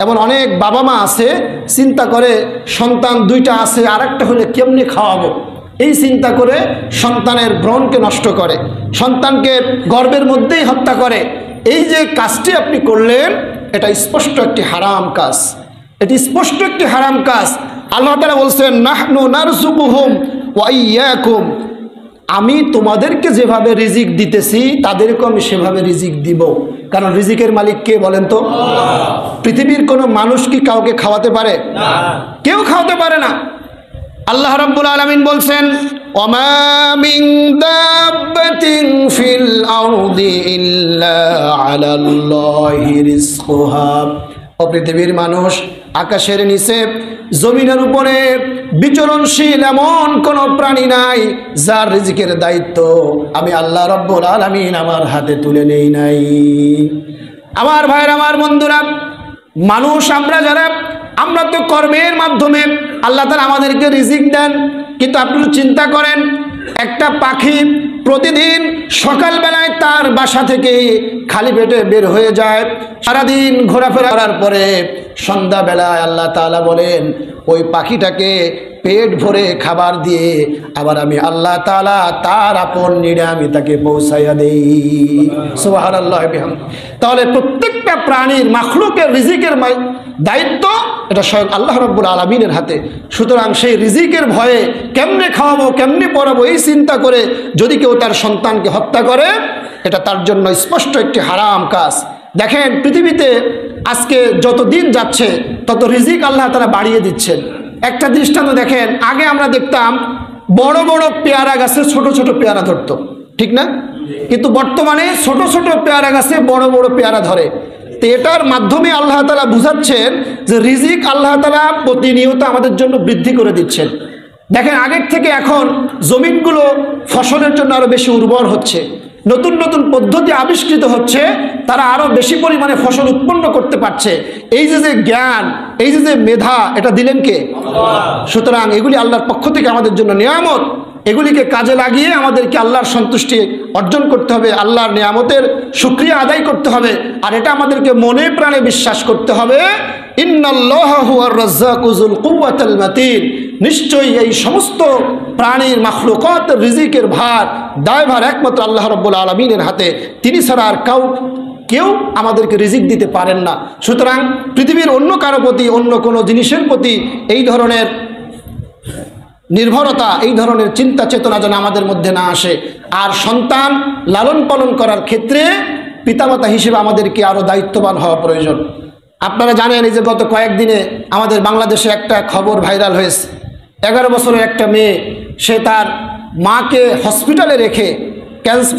এমন অনেক বাবা মা আছে চিন্তা করে সন্তান 2টা আছে, আরেকটা হলে কেমনি খাওয়াবো, এই চিন্তা করে সন্তানের ভ্রূণকে নষ্ট করে, সন্তানকে গর্ভের মধ্যেই হত্যা করে। এই যে কাজটি আপনি করলেন, এটা স্পষ্ট একটি হারাম কাজ, এটি স্পষ্ট একটি হারাম কাজ। আল্লাহ তাআলা বলছেন নাহনু নারযুকুহুম ওয়া ইয়্যাকুম, আমি তোমাদেরকে যেভাবে রিজিক দিতেছি তাদেরকেও আমি সেভাবে রিজিক দিব। কারণ রিজিকের মালিক কে বলেন তো? পৃথিবীর কোনো মানুষ কি কাউকে খাওয়াতে পারে? কেউ খাওয়াতে পারে না। আল্লাহ রাব্বুল আলামিন বলছেন ওয়ামা মিন দাব্বাতিন ফিল আরদি ইল্লা আলাল্লাহি রিজকুহা। ও পৃথিবীর মানুষ, আকাশের নিচে, জমিনের উপরে বিচরণশীল এমন কোন প্রাণী নাই যার রিজিকের দায়িত্ব আমি আল্লাহ রাব্বুল আলামিন আমার হাতে তুলে নেই নাই। আমার ভাইরা, আমার বন্ধুরা, মানুষ আমরা যারা, আমরা তো কর্মের মাধ্যমে আল্লাহ তাআলা আমাদেরকে রিজিক দেন। কিন্তু আপনি চিন্তা করেন, একটা পাখি প্রতিদিন সকালবেলায় তার বাসা থেকে খালি পেটে বের হয়ে যায়, সারাদিন ঘোরাফেরা করার পরে সন্ধ্যাবেলায় আল্লাহ তাআলা বলেন ওই পাখিটাকে পেট ভরে খাবার দিয়ে আবার আমি আল্লাহ তাআলা তার আপন নিড়ে আমি তাকে পৌঁছাইয়া দেই। সুবহানাল্লাহ বিহামদিহি। তাহলে প্রত্যেকটা প্রাণীর মাখলুকের রিজিকের দায়িত্ব এটা স্বয়ং আল্লাহ রাব্বুল আলামিনের হাতে। সুতরাং সেই রিজিকের ভয়ে কেমনে খাওয়াবো কেমনে পড়াবো এই চিন্তা করে যদি কেউ তার সন্তানকে হত্যা করে, এটা তার জন্য স্পষ্ট একটি হারাম কাজ। দেখেন পৃথিবীতে আজকে যত দিন যাচ্ছে তত রিজিক আল্লাহ তাআলা বাড়িয়ে দিচ্ছেন। একটা দৃষ্টান্ত দেখেন, আগে আমরা দেখতাম বড় বড় পেয়ারা গাছে ছোট ছোট পেয়ারা ধরতো, ঠিক না? কিন্তু বর্তমানে ছোট ছোট পেয়ারা গাছে বড় বড় পেয়ারা ধরে। তো এটার মাধ্যমে আল্লাহ তাআলা বুঝাচ্ছেন যে রিজিক আল্লাহ তাআলা প্রতিনিয়ত আমাদের জন্য বৃদ্ধি করে দিচ্ছেন। দেখেন আগের থেকে এখন জমিনগুলো ফসলের জন্য আরো বেশি উর্বর হচ্ছে, নতুন নতুন পদ্ধতি আবিষ্কৃত হচ্ছে, তারা আরো বেশি পরিমাণে ফসল উৎপন্ন করতে পারছে। এই যে জ্ঞান, এই যে মেধা, এটা দিলেন কে? সুতরাং এগুলি আল্লাহর পক্ষ থেকে আমাদের জন্য নিয়ামত। এগুলিকে কাজে লাগিয়ে আমাদেরকে আল্লাহর সন্তুষ্টি অর্জন করতে হবে, আল্লাহর নিয়ামতের শুকরিয়া আদায় করতে হবে। আর এটা আমাদেরকে মনে প্রাণে বিশ্বাস করতে হবে, ইন্নাল্লাহা হুয়ার রাজ্জাকু যুল কুওয়াতিল মাতিন। নিশ্চয়ই এই সমস্ত প্রাণীর মাখলুকাত রিজিকের ভার দায়ভার একমাত্র আল্লাহ রাব্বুল আলামিনের হাতে। তিনি ছাড়া আর কেউ আমাদেরকে রিজিক দিতে পারেন না। সুতরাং পৃথিবীর অন্য কারো প্রতি, অন্য কোনো জিনিসের প্রতি এই ধরনের নির্ভরতা, এই ধরনের চিন্তা চেতনা যেন আমাদের মধ্যে না আসে। আর সন্তান লালন পালন করার ক্ষেত্রে পিতামাতা হিসেবে আমাদেরকে আরও দায়িত্ববান হওয়া প্রয়োজন। আপনারা জানেন এই যে গত কয়েকদিনে আমাদের বাংলাদেশে একটা খবর ভাইরাল হয়েছে। 11 বছরের একটা মেয়ে, সে তার মাকে হসপিটালে রেখে,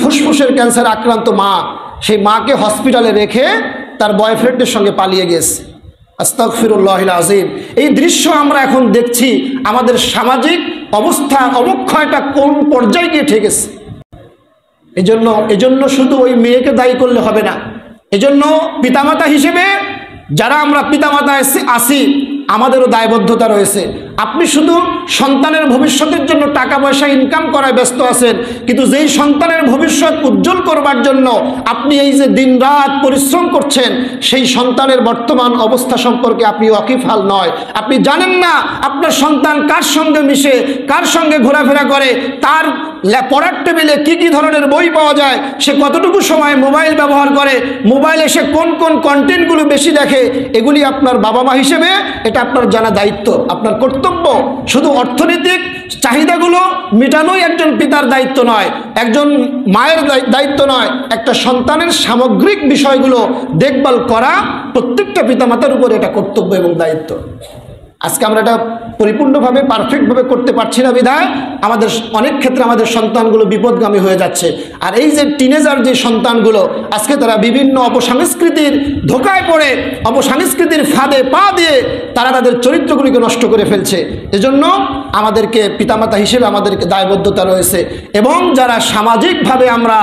ফুসফুসের ক্যান্সার আক্রান্ত মা, সেই মাকে হসপিটালে রেখে তার বয়ফ্রেন্ডের সঙ্গে পালিয়ে গেছে। আস্তাগফিরুল্লাহিল আযীম। এই দৃশ্য আমরা এখন দেখছি, আমাদের সামাজিক অবস্থা অবক্ষয়টা কোন পর্যায়ে গিয়ে ঠেকেছে। এজন্য শুধু ওই মেয়েকে দায়ী করলে হবে না। এজন্য পিতামাতা হিসেবে যারা আমরা পিতামাতা আছি, আমাদেরও দায়বদ্ধতা রয়েছে। আপনি শুধু সন্তানের ভবিষ্যতের জন্য টাকা পয়সা ইনকাম করায় ব্যস্ত আছেন, কিন্তু যেই সন্তানের ভবিষ্যৎ উজ্জ্বল করবার জন্য আপনি এই যে দিনরাত পরিশ্রম করছেন, সেই সন্তানের বর্তমান অবস্থা সম্পর্কে আপনি ওয়াকিফাল নয়। আপনি জানেন না আপনার সন্তান কার সঙ্গে মিশে, কার সঙ্গে ঘোরাফেরা করে, তার পড়ার টেবিলে কি কি ধরনের বই পাওয়া যায়, সে কতটুকু সময় মোবাইল ব্যবহার করে, মোবাইলে সে কোন কোন কন্টেন্টগুলো বেশি দেখে। এগুলি আপনার বাবা মা হিসেবে এটা আপনার জানা দায়িত্ব, আপনার কর্তব্য। শুধু অর্থনৈতিক চাহিদাগুলো মেটানোই একজন পিতার দায়িত্ব নয়, একজন মায়ের দায়িত্ব নয়। একটা সন্তানের সামগ্রিক বিষয়গুলো দেখভাল করা প্রত্যেকটা পিতামাতার উপর এটা কর্তব্য এবং দায়িত্ব। আজকে আমরা এটা পরিপূর্ণভাবে পারফেক্টভাবে করতে পারছি না বিধায় আমাদের অনেক ক্ষেত্রে আমাদের সন্তানগুলো বিপদগামী হয়ে যাচ্ছে। আর এই যে টিনেজার যে সন্তানগুলো, আজকে তারা বিভিন্ন অপসংস্কৃতির ধোকায় পড়ে, অপসংস্কৃতির ফাঁদে পা দিয়ে তারা তাদের চরিত্রগুলিকে নষ্ট করে ফেলছে। এজন্য আমাদেরকে পিতামাতা হিসেবে আমাদেরকে দায়বদ্ধতা রয়েছে। এবং যারা সামাজিকভাবে আমরা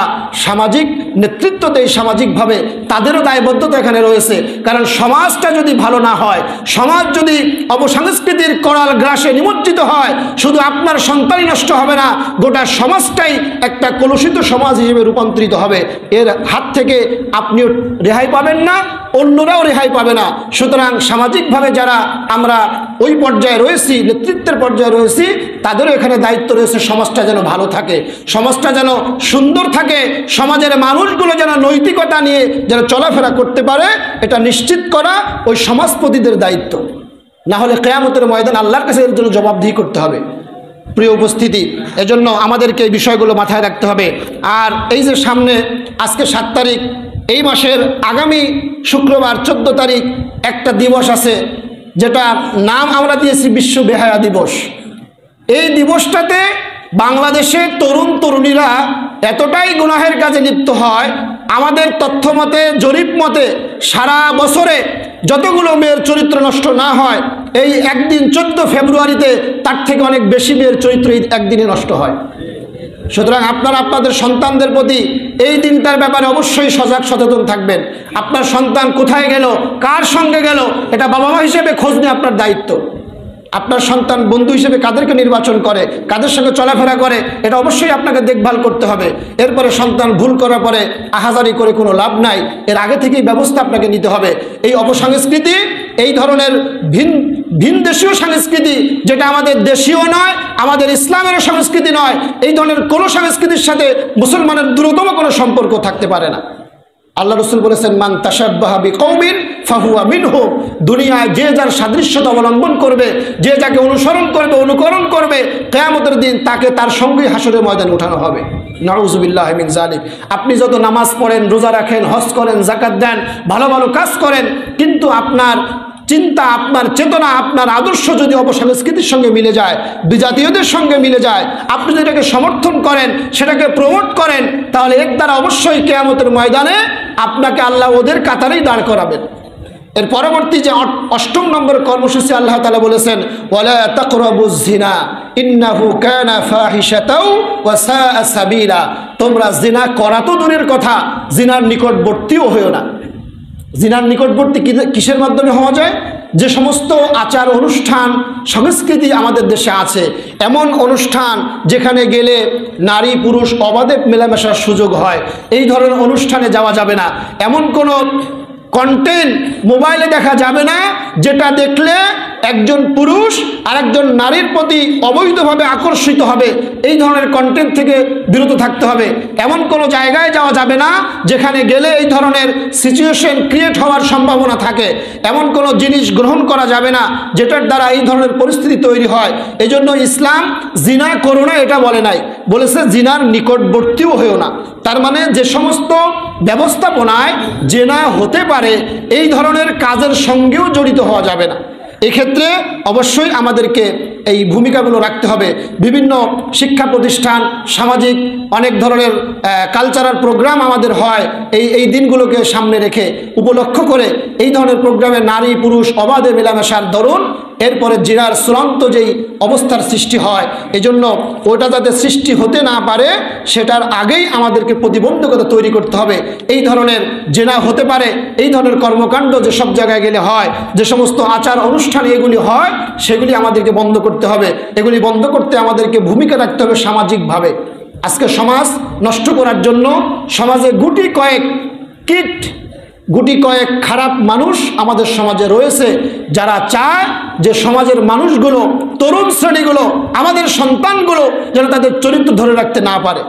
সামাজিক নেতৃত্ব দেই, সামাজিকভাবে তাদেরও দায়বদ্ধতা এখানে রয়েছে। কারণ সমাজটা যদি ভালো না হয়, সমাজ যদি অপসংস্কৃতির করাল গ্রাসে নিমজ্জিত হয়, শুধু আপনার সন্তানই নষ্ট হবে না, গোটা সমাজটাই একটা কলুষিত সমাজ হিসেবে রূপান্তরিত হবে। এর হাত থেকে আপনিও রেহাই পাবেন না, অন্যরাও রেহাই পাবে না। সুতরাং সামাজিকভাবে যারা আমরা ওই পর্যায়ে রয়েছি, নেতৃত্বের পর্যায়ে রয়েছি, তাদেরও এখানে দায়িত্ব রয়েছে সমাজটা যেন ভালো থাকে, সমাজটা যেন সুন্দর থাকে, সমাজের মানুষগুলো যেন নৈতিকতা নিয়ে যেন চলাফেরা করতে পারে, এটা নিশ্চিত করা ওই সমাজপতিদের দায়িত্ব। না হলে কিয়ামতের ময়দান আল্লাহর কাছে এর জন্য জবাবদিহি করতে হবে। প্রিয় উপস্থিতি, এজন্য আমাদেরকে এই বিষয়গুলো মাথায় রাখতে হবে। আর এই যে সামনে আজকে 7 তারিখ, এই মাসের আগামী শুক্রবার 14 তারিখ একটা দিবস আছে, যেটা নাম আমরা দিয়েছি বিশ্ব বেহায়া দিবস। এই দিবসটাতে বাংলাদেশে তরুণ তরুণীরা এতটাই গুনাহের কাজে লিপ্ত হয়, আমাদের তথ্য মতে, জরিপ মতে সারা বছরে যতগুলো মেয়ের চরিত্র নষ্ট না হয়, এই একদিন 14 ফেব্রুয়ারিতে তার থেকে অনেক বেশি মেয়ের চরিত্র এই একদিনে নষ্ট হয়। সুতরাং আপনারা আপনাদের সন্তানদের প্রতি এই দিনটার ব্যাপারে অবশ্যই সজাগ সচেতন থাকবেন। আপনার সন্তান কোথায় গেল, কার সঙ্গে গেল, এটা বাবা মা হিসেবে খোঁজ নিয়ে আপনার দায়িত্ব। আপনার সন্তান বন্ধু হিসেবে কাদেরকে নির্বাচন করে, কাদের সঙ্গে চলাফেরা করে, এটা অবশ্যই আপনাকে দেখভাল করতে হবে। এরপরে সন্তান ভুল করার পরে আহাজারি করে কোনো লাভ নাই, এর আগে থেকেই ব্যবস্থা আপনাকে নিতে হবে। এই অপসংস্কৃতি, এই ধরনের ভিন দেশীয় সংস্কৃতি, যেটা আমাদের দেশীয় নয়, আমাদের ইসলামের সংস্কৃতি নয়, এই ধরনের কোনো সংস্কৃতির সাথে মুসলমানের দূরতম কোনো সম্পর্ক থাকতে পারে না। আল্লাহ রসুল বলেছেন, মান তাশাব্বাহা বিকওমিন ফাহুয়া মিনহুম। দুনিয়ায় যে যার সাদৃশ্যতা অবলম্বন করবে, যে যাকে অনুসরণ করবে, অনুকরণ করবে, কিয়ামতের দিন তাকে তার সঙ্গেই হাসরের ময়দানে উঠানো হবে। নাউযুবিল্লাহি মিন যালিক। আপনি যত নামাজ পড়েন, রোজা রাখেন, হজ করেন, যাকাত দেন, ভালো ভালো কাজ করেন, কিন্তু আপনার চিন্তা, আপনার চেতনা, আপনার আদর্শ যদি অপসংস্কৃতির সঙ্গে মিলে যায়, বিজাতীয়দের সঙ্গে মিলে যায়, আপনি যদি এটাকে সমর্থন করেন, সেটাকে প্রমোট করেন, তাহলে এর দ্বারা অবশ্যই কিয়ামতের ময়দানে আপনাকে আল্লাহ ওদের কাতারেই দাঁড় করাবেন। এর পরবর্তী যে 8 নম্বর কর্মসূচি আল্লাহ তাআলা বলেছেন, ওয়ালা তাকরাবুজ জিনা ইন্নাহু কানা ফাহিশাতাও ওয়া সাআ সাবিলা। তোমরা জিনা করা তো দূরের কথা, জিনার নিকটবর্তীও হয়ো না। জিনার নিকটবর্তী কিসের মাধ্যমে হওয়া যায়? যে সমস্ত আচার অনুষ্ঠান সংস্কৃতি আমাদের দেশে আছে, এমন অনুষ্ঠান যেখানে গেলে নারী পুরুষ অবাধে মেলামেশার সুযোগ হয়, এই ধরনের অনুষ্ঠানে যাওয়া যাবে না। এমন কোনো কন্টেন্ট মোবাইলে দেখা যাবে না যেটা দেখলে একজন পুরুষ আর একজন নারীর প্রতি অবৈধভাবে আকর্ষিত হবে। এই ধরনের কন্টেন্ট থেকে বিরত থাকতে হবে। এমন কোনো জায়গায় যাওয়া যাবে না যেখানে গেলে এই ধরনের সিচুয়েশন ক্রিয়েট হওয়ার সম্ভাবনা থাকে। এমন কোনো জিনিস গ্রহণ করা যাবে না যেটার দ্বারা এই ধরনের পরিস্থিতি তৈরি হয়। এই জন্য ইসলাম জিনা করো না এটা বলে নাই, বলেছে জিনার নিকটবর্তীও হয়েও না। তার মানে যে সমস্ত ব্যবস্থাপনায় জিনা হতে পারে, এই ধরনের কাজের সঙ্গেও জড়িত হওয়া যাবে না। এক্ষেত্রে অবশ্যই আমাদেরকে এই ভূমিকাগুলো রাখতে হবে। বিভিন্ন শিক্ষা প্রতিষ্ঠান, সামাজিক অনেক ধরনের কালচারাল প্রোগ্রাম আমাদের হয়, এই দিনগুলোকে সামনে রেখে উপলক্ষ করে এই ধরনের প্রোগ্রামে নারী পুরুষ অবাধে মেলামেশার দরুন এরপরে জিনার চূড়ান্ত যেই অবস্থার সৃষ্টি হয়, এজন্য ওটা যাতে সৃষ্টি হতে না পারে সেটার আগেই আমাদেরকে প্রতিবন্ধকতা তৈরি করতে হবে। এই ধরনের জিনা হতে পারে, এই ধরনের কর্মকাণ্ড যে সব জায়গায় গেলে হয়, যে সমস্ত আচার অনুষ্ঠান এগুলি হয়, সেগুলি আমাদেরকে বন্ধ করতে হবে। এগুলি বন্ধ করতে আমাদেরকে ভূমিকা রাখতে হবে সামাজিকভাবে। আজকে সমাজ নষ্ট করার জন্য সমাজে গুটি কয়েক খারাপ মানুষ আমাদের সমাজে রয়েছে, যারা চায় যে সমাজের মানুষগুলো, তরুণ শ্রেণীগুলো, আমাদের সন্তানগুলো যেন তাদের চরিত্র ধরে রাখতে না পারে।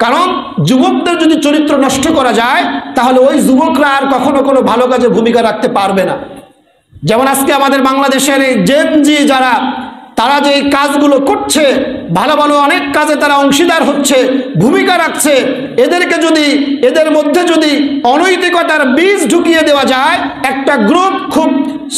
কারণ যুবকদের যদি চরিত্র নষ্ট করা যায়, তাহলে ওই যুবকরা আর কখনো কোনো ভালো কাজে ভূমিকা রাখতে পারবে না। যেমন আজকে আমাদের বাংলাদেশের এই জেনজি যারা, তারা যে এই কাজগুলো করছে, ভালো ভালো অনেক কাজে তারা অংশীদার হচ্ছে, ভূমিকা রাখছে, এদেরকে যদি, এদের মধ্যে যদি অনৈতিকতার বীজ ঢুকিয়ে দেওয়া যায়, একটা গ্রুপ খুব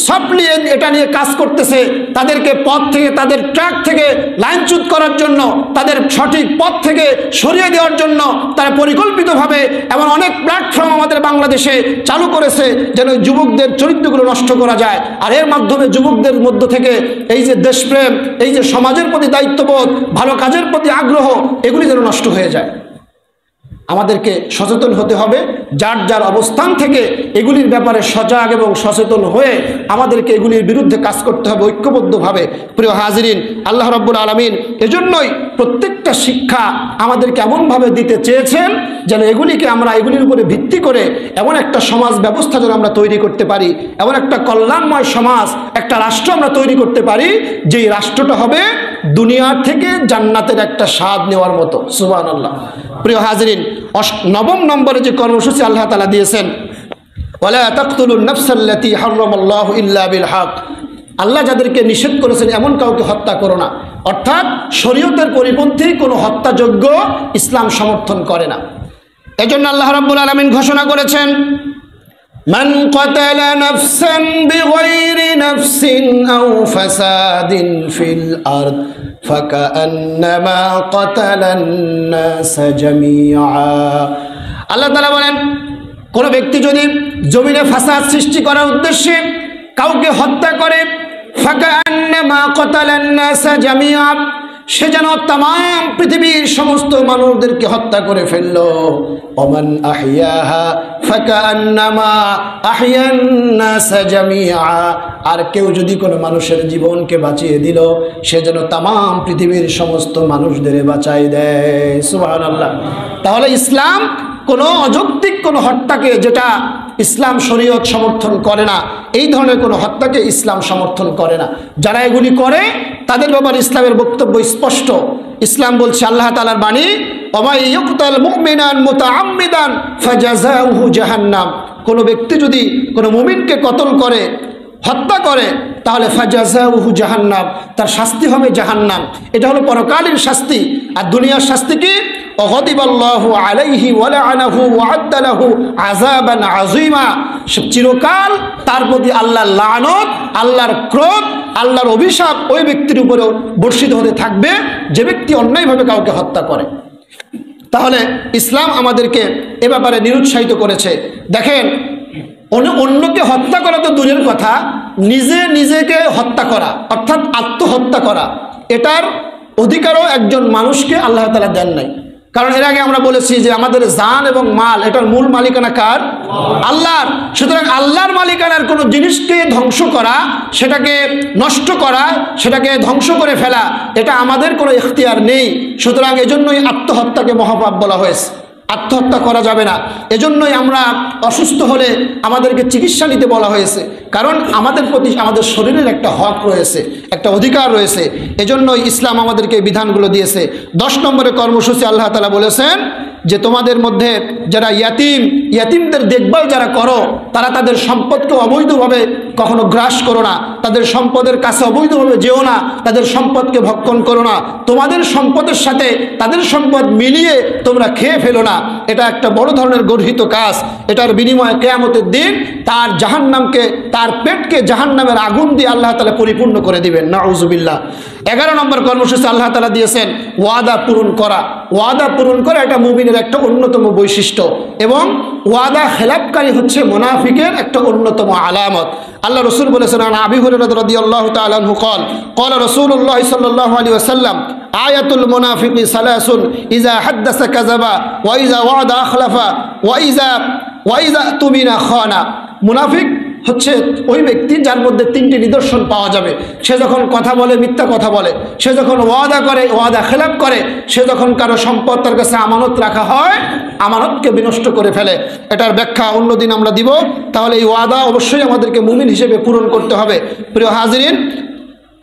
সফটলি এটা নিয়ে কাজ করতেছে, তাদেরকে পথ থেকে, তাদের ট্র্যাক থেকে লাইনচ্যুত করার জন্য, তাদের সঠিক পথ থেকে সরিয়ে দেওয়ার জন্য তারা পরিকল্পিতভাবে এমন অনেক প্ল্যাটফর্ম আমাদের বাংলাদেশে চালু করেছে যেন যুবকদের চরিত্রগুলো নষ্ট করা যায়। আর এর মাধ্যমে যুবকদের মধ্য থেকে এই যে দেশপ্রেম, এই যে সমাজের প্রতি দায়িত্ববোধ, ভালো কাজের প্রতি আগ্রহ, এগুলি যেন নষ্ট হয়ে যায়। আমাদেরকে সচেতন হতে হবে, যার যার অবস্থান থেকে এগুলির ব্যাপারে সজাগ এবং সচেতন হয়ে আমাদেরকে এগুলির বিরুদ্ধে কাজ করতে হবে ঐক্যবদ্ধভাবে। প্রিয় হাজিরিন, আল্লাহ রাব্বুল আলামিন এজন্যই প্রত্যেকটা শিক্ষা আমাদেরকে এমনভাবে দিতে চেয়েছেন যেন এগুলিকে আমরা, এগুলির উপরে ভিত্তি করে এমন একটা সমাজ ব্যবস্থা যেন আমরা তৈরি করতে পারি, এমন একটা কল্যাণময় সমাজ, একটা রাষ্ট্র আমরা তৈরি করতে পারি, যেই রাষ্ট্রটা হবে দুনিয়ার থেকে জান্নাতের একটা স্বাদ নেওয়ার মতো। সুবহানাল্লাহ। প্রিয় হাজিরিন, 9 নম্বরে যে কর্মসূচি আল্লাহ তাআলা দিয়েছেন, ওয়ালা তাকতুলুন নাফসাল্লাতী হারামাল্লাহু ইল্লা বিল হক। আল্লাহ যাদেরকে নিষেধ করেছেন এমন কাউকে হত্যা করো না, অর্থাৎ শরীয়তের পরিপন্থী কোনো হত্যাযোগ্য ইসলাম সমর্থন করে না। এজন্য আল্লাহ রাব্বুল আলামিন ঘোষণা করেছেন, মান কাতালা নাফসান বিগাইরি নাফসিন আও ফাসাদিন ফিল আরদ ফাকান্নামা কাতালান নাস জামিআ। আল্লাহ তাআলা বলেন, কোন ব্যক্তি যদি জমিনে ফাসাদ সৃষ্টি করার উদ্দেশ্যে কাউকে হত্যা করে, ফাকান্নামা কাতালান নাস জামিআ, সে যেন তাম পৃথিবীর সমস্ত মানুষদেরকে হত্যা করে ফেলল। ওমান আহিয়াহা ফাকান্নামা আহিয়ান নাস জামিআ, আর কেউ যদি কোনো মানুষের জীবনকে বাঁচিয়ে দিল, সে যেন তাম পৃথিবীর সমস্ত মানুষদের বাঁচাই দেয়। সুবহানাল্লাহ। তাহলে ইসলাম কোনো অযৌক্তিক কোনো হত্যাকে, যেটা ইসলাম শরীয়ত সমর্থন করে না, এই ধরনের কোনো হত্যাকে ইসলাম সমর্থন করে না। যারা এগুলি করে তাদের ব্যাপারে ইসলামের বক্তব্য স্পষ্ট। ইসলাম বলছে, আল্লাহ তাআলার বাণী, ওয়া ইয়াকতাল মুমিনান মুতাআম্মিদান ফাজাযাউহু জাহান্নাম, কোনো ব্যক্তি যদি কোনো মুমিনকে কতল করে, হত্যা করে, তাহলে ফাজাযাউহু জাহান্নাম, তার শাস্তি হবে জাহান্নাম। এটা হলো পরকালীন শাস্তি। আর দুনিয়ার শাস্তি কি? ওয়াগাদিবাল্লাহু আলাইহি ওয়া লাআনাহু ওয়া আ'আদ্দা লাহু আযাবান আযীমা, চিরকাল তার প্রতি আল্লাহর লানত, আল্লাহর ক্রোধ, আল্লাহর অভিশাপ ওই ব্যক্তির উপরেও বর্ষিত হতে থাকবে যে ব্যক্তি অন্যায়ভাবে কাউকে হত্যা করে। তাহলে ইসলাম আমাদেরকে এ ব্যাপারে নিরুৎসাহিত করেছে। দেখেন, অন্যকে হত্যা করা তো দূরের কথা, নিজেকে হত্যা করা অর্থাৎ আত্মহত্যা করা, এটার অধিকারও একজন মানুষকে আল্লাহ তাআলা দেন নাই। কারণ এর আগে আমরা বলেছি যে আমাদের জান এবং মাল, এটার মূল মালিকানা কার? আল্লাহর। সুতরাং আল্লাহর মালিকানার কোনো জিনিসকে ধ্বংস করা, সেটাকে নষ্ট করা, সেটাকে ধ্বংস করে ফেলা, এটা আমাদের কোনো ইখতিয়ার নেই। সুতরাং এজন্যই আত্মহত্যাকে মহাপাপ বলা হয়েছে। আত্মহত্যা করা যাবে না। এজন্যই আমরা অসুস্থ হলে আমাদেরকে চিকিৎসা নিতে বলা হয়েছে, কারণ আমাদের প্রতি আমাদের শরীরের একটা হক রয়েছে, একটা অধিকার রয়েছে। এজন্যই ইসলাম আমাদেরকে বিধানগুলো দিয়েছে। 10 নম্বরে কর্মসূচি আল্লাহ তাআলা বলেছেন যে তোমাদের মধ্যে যারা ইয়াতিমদের দেখভাল যারা করো, তারা তাদের সম্পদকে অবৈধভাবে কখনো গ্রাস করো না, তাদের সম্পদের কাছে অবৈধভাবে যেও না, তাদের সম্পদকে ভক্ষণ করো না, তোমাদের সম্পদের সাথে তাদের সম্পদ মিলিয়ে তোমরা খেয়ে ফেলো না। এটা একটা বড় ধরনের গর্হিত কাজ। এটার বিনিময়ে কিয়ামতের দিন তার জাহান্নামকে, তার পেটকে জাহান্নামের আগুন দিয়ে আল্লাহ তাআলা পরিপূর্ণ করে দিবেন। নাউজুবিল্লাহ। 11 নম্বর কর্মসূচি আল্লাহ তাআলা দিয়েছেন ওয়াদা পূরণ করা। ওয়াদা পূরণ করা এটা মুমিনের একটা অন্যতম বৈশিষ্ট্য, এবং ওয়াদা খেলাপকারী হচ্ছে মুনাফিকের একটা অন্যতম আলামত। আল্লাহ রাসূল বলেছেন, আবু হুরায়রা রাদিয়াল্লাহু তাআলা আনহু ক্বালা রাসূলুল্লাহ সাল্লাল্লাহু আলাইহি ওয়াসাল্লাম আয়াতুল মুনাফিকি সালাসুন ইযা হাদাসা কাযাবা ওয়া ইযা ওয়াদা আখলাফা ওয়া ইযা তুমিনা খানা। মুনাফিক হচ্ছে ওই ব্যক্তি যার মধ্যে 3টি নিদর্শন পাওয়া যাবে। সে যখন কথা বলে মিথ্যা কথা বলে, সে যখন ওয়াদা করে ওয়াদা খেলাপ করে, সে যখন কারো সম্পদ তার কাছে আমানত রাখা হয়, আমানতকে বিনষ্ট করে ফেলে। এটার ব্যাখ্যা অন্যদিন আমরা দিব। তাহলে এই ওয়াদা অবশ্যই আমাদেরকে মুমিন হিসেবে পূরণ করতে হবে। প্রিয় হাজিরিন,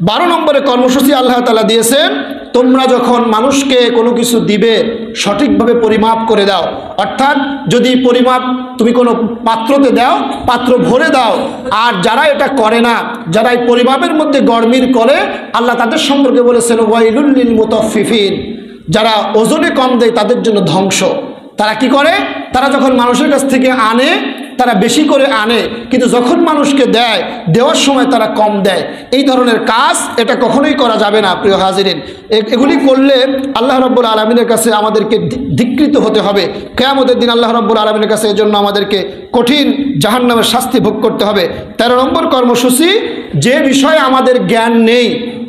12 নম্বরে কর্মসূচি আল্লাহ তাআলা দিয়েছেন, তোমরা যখন মানুষকে কোনো কিছু দিবে সঠিকভাবে পরিমাপ করে দাও। অর্থাৎ যদি পরিমাপ তুমি কোনো পাত্রতে দাও, পাত্র ভরে দাও। আর যারা এটা করে না, যারা এই পরিমাপের মধ্যে গড়মির করে, আল্লাহ তাদের সম্পর্কে বলেছেন ওয়াইলুল লিল মুতাফফিফিন, যারা ওজনে কম দেয় তাদের জন্য ধ্বংস। তারা কি করে? তারা যখন মানুষের কাছ থেকে আনে তারা বেশি করে আনে, কিন্তু যখন মানুষকে দেয়, দেওয়ার সময় তারা কম দেয়। এই ধরনের কাজ এটা কখনোই করা যাবে না। প্রিয় হাজিরিন, এগুলি করলে আল্লাহ রাব্বুল আলামিনের কাছে আমাদেরকে ধিক্কৃত হতে হবে। কিয়ামতের দিন আল্লাহ রাব্বুল আলামিনের কাছে এজন্য আমাদেরকে কঠিন জাহান্নামের শাস্তি ভোগ করতে হবে। 13 নম্বর কর্মসূচি, যে বিষয়ে আমাদের জ্ঞান নেই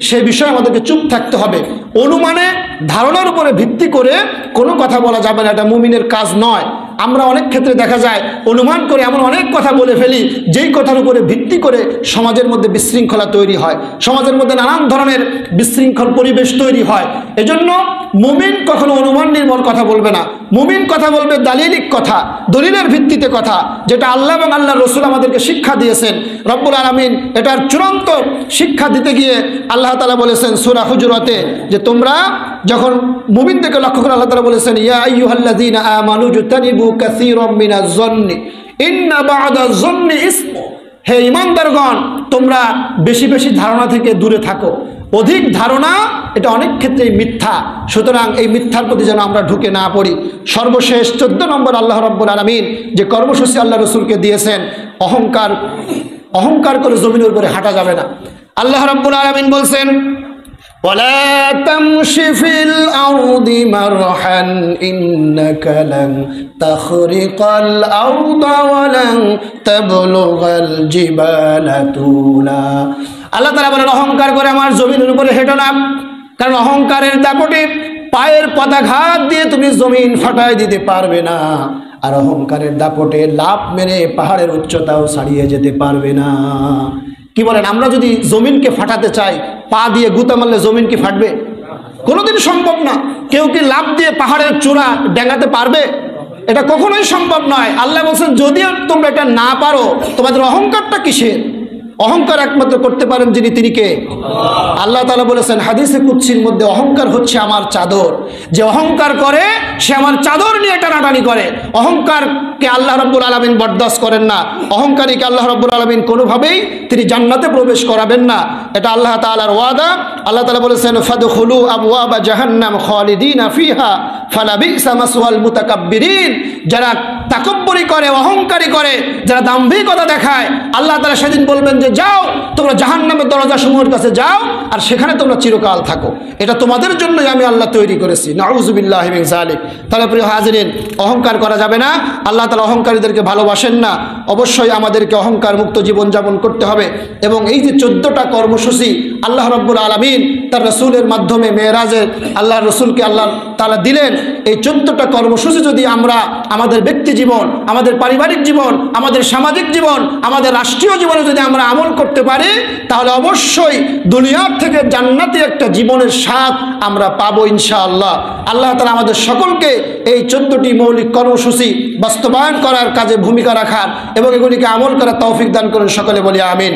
সে বিষয়ে আমাদেরকে চুপ থাকতে হবে। অনুমানে, ধারণার উপরে ভিত্তি করে কোনো কথা বলা যাবে না, এটা মুমিনের কাজ নয়। আমরা অনেক ক্ষেত্রে দেখা যায় অনুমান করে এমন অনেক কথা বলে ফেলি যেই কথার উপরে ভিত্তি করে সমাজের মধ্যে বিশৃঙ্খলা তৈরি হয়, সমাজের মধ্যে নানান ধরনের বিশৃঙ্খল পরিবেশ তৈরি হয়। এজন্য মুমিন কখনো অনুমান নির্ভর কথা বলবে না। মুমিন কথা বলবে দালিলিক কথা, দলিলের ভিত্তিতে কথা, যেটা আল্লাহ এবং আল্লাহর রাসূল আমাদেরকে শিক্ষা দিয়েছেন। রব্বুল আলামিন এটার চূড়ান্ত শিক্ষা দিতে গিয়ে আল্লাহ তাআলা বলেছেন সূরা হুজুরাতে, যে তোমরা যখন মুমিনদেরকে লক্ষ্য করে আল্লাহ তাআলা বলেছেন ইয়া আইয়ুহাল্লাযীনা আমানু জুতানিবু কাসীরাম মিনাজ যন্নি ইন্না বা'দাজ যন্নি ইসম। হে ঈমানদারগণ, তোমরা বেশি বেশি ধারণা থেকে দূরে থাকো। অধিক ধারণা এটা অনেক ক্ষেত্রেই মিথ্যা। সুতরাং এই মিথ্যার প্রতি যেন আমরা ঢুকে না পড়ি। সর্বশেষ 14 নম্বর আল্লাহ রাব্বুল আলামিন যে কর্মসূচি আল্লাহ রাসূলকে দিয়েছেন, অহংকার করে জমিনের উপরে হাঁটা যাবে না। আল্লাহ রাব্বুল আলামিন বলছেন ওয়ালা তামশি ফিল আরদি মারহান ইন্নাকা লান তাখরিকাল আরদা ওয়া লান তাবলুগাল জিবালা তুলা। আল্লাহ তাআলা বলেন অহংকার করে আমার জমিনের উপরে হেঁটো না, কারণ অহংকারের দাপটে পায়ের পদাঘাত দিয়ে তুমি জমিন ফাটায় দিতে পারবে না, আর অহংকারের দাপটে লাফ মেরে পাহাড়ের উচ্চতাও ছাড়িয়ে যেতে পারবে না। কি বলেন, আমরা যদি জমিনকে ফাটাতে চাই, পা দিয়ে গুঁতা মারলে জমিন কি ফাটবে? কোনোদিন সম্ভব না। কেউ কি লাফ দিয়ে পাহাড়ের চূড়া ডেঙ্গাতে পারবে? এটা কখনোই সম্ভব নয়। আল্লাহ বলছেন যদিও তোমরা এটা না পারো, তোমাদের অহংকারটা কিসের? অহংকার একমাত্র করতে পারেন যিনি, তিনি কে? আল্লাহ তাআলা বলেছেন হাদিসে কুদসির মধ্যে, অহংকার হচ্ছে আমার চাদর। যে অহংকার করে সে আমার চাদর নিয়ে টানাটানি করে। অহংকারকে আল্লাহ রাব্বুল আলামিন বরদাস্ত করেন না। অহংকারীকে আল্লাহ রাব্বুল আলামিন কোনোভাবেই তিনি জান্নাতে প্রবেশ করাবেন না। এটা আল্লাহ তাআলার ওয়াদা। আল্লাহ তাআলা বলেছেন ফাদখুলু আবওয়াবা জাহান্নাম খালিদিনা ফিহা ফালাবিসা মাসওয়াল মুতাকাব্বিরিন। যারা তাকব্বুরি করে, অহংকারী করে, যারা দাম্ভিকতা দেখায়, আল্লাহ তাআলা সেদিন বলবেন যে যাও তোমরা জাহান্নামের দরজাসমূহের কাছে যাও, আর সেখানে তোমরা চিরকাল থাকো। এটা তোমাদের জন্যই আমি আল্লাহ তৈরি করেছি। নাউযুবিল্লাহি মিন যালিক। তাহলে প্রিয় হাজিরিন, অহংকার করা যাবে না। আল্লাহ তাআলা অহংকারীদেরকে ভালোবাসেন না। অবশ্যই আমাদেরকে অহংকার মুক্ত জীবনযাপন করতে হবে। এবং এই যে 14টা কর্মসূচি আল্লাহ রাব্বুল আলামিন তার রাসূলের মাধ্যমে মেরাজে আল্লাহ রাসূলকে আল্লাহ তাআলা দিলেন, এই 14টা কর্মসূচি যদি আমরা আমাদের ব্যক্তি জীবন, আমাদের পারিবারিক জীবন, আমাদের সামাজিক জীবন, আমাদের রাষ্ট্রীয় জীবনে যদি আমরা আমল করতে পারি, তাহলে অবশ্যই দুনিয়ার থেকে জান্নাতি একটা জীবনের স্বাদ আমরা পাবো ইনশাআল্লাহ। আল্লাহ তাআলা আমাদের সকলকে এই 14টি মৌলিক কর্মসূচি বাস্তবায়ন করার কাজে ভূমিকা রাখার এবং এগুলিকে আমল করার তৌফিক দান করুন। সকলে বলি আমিন।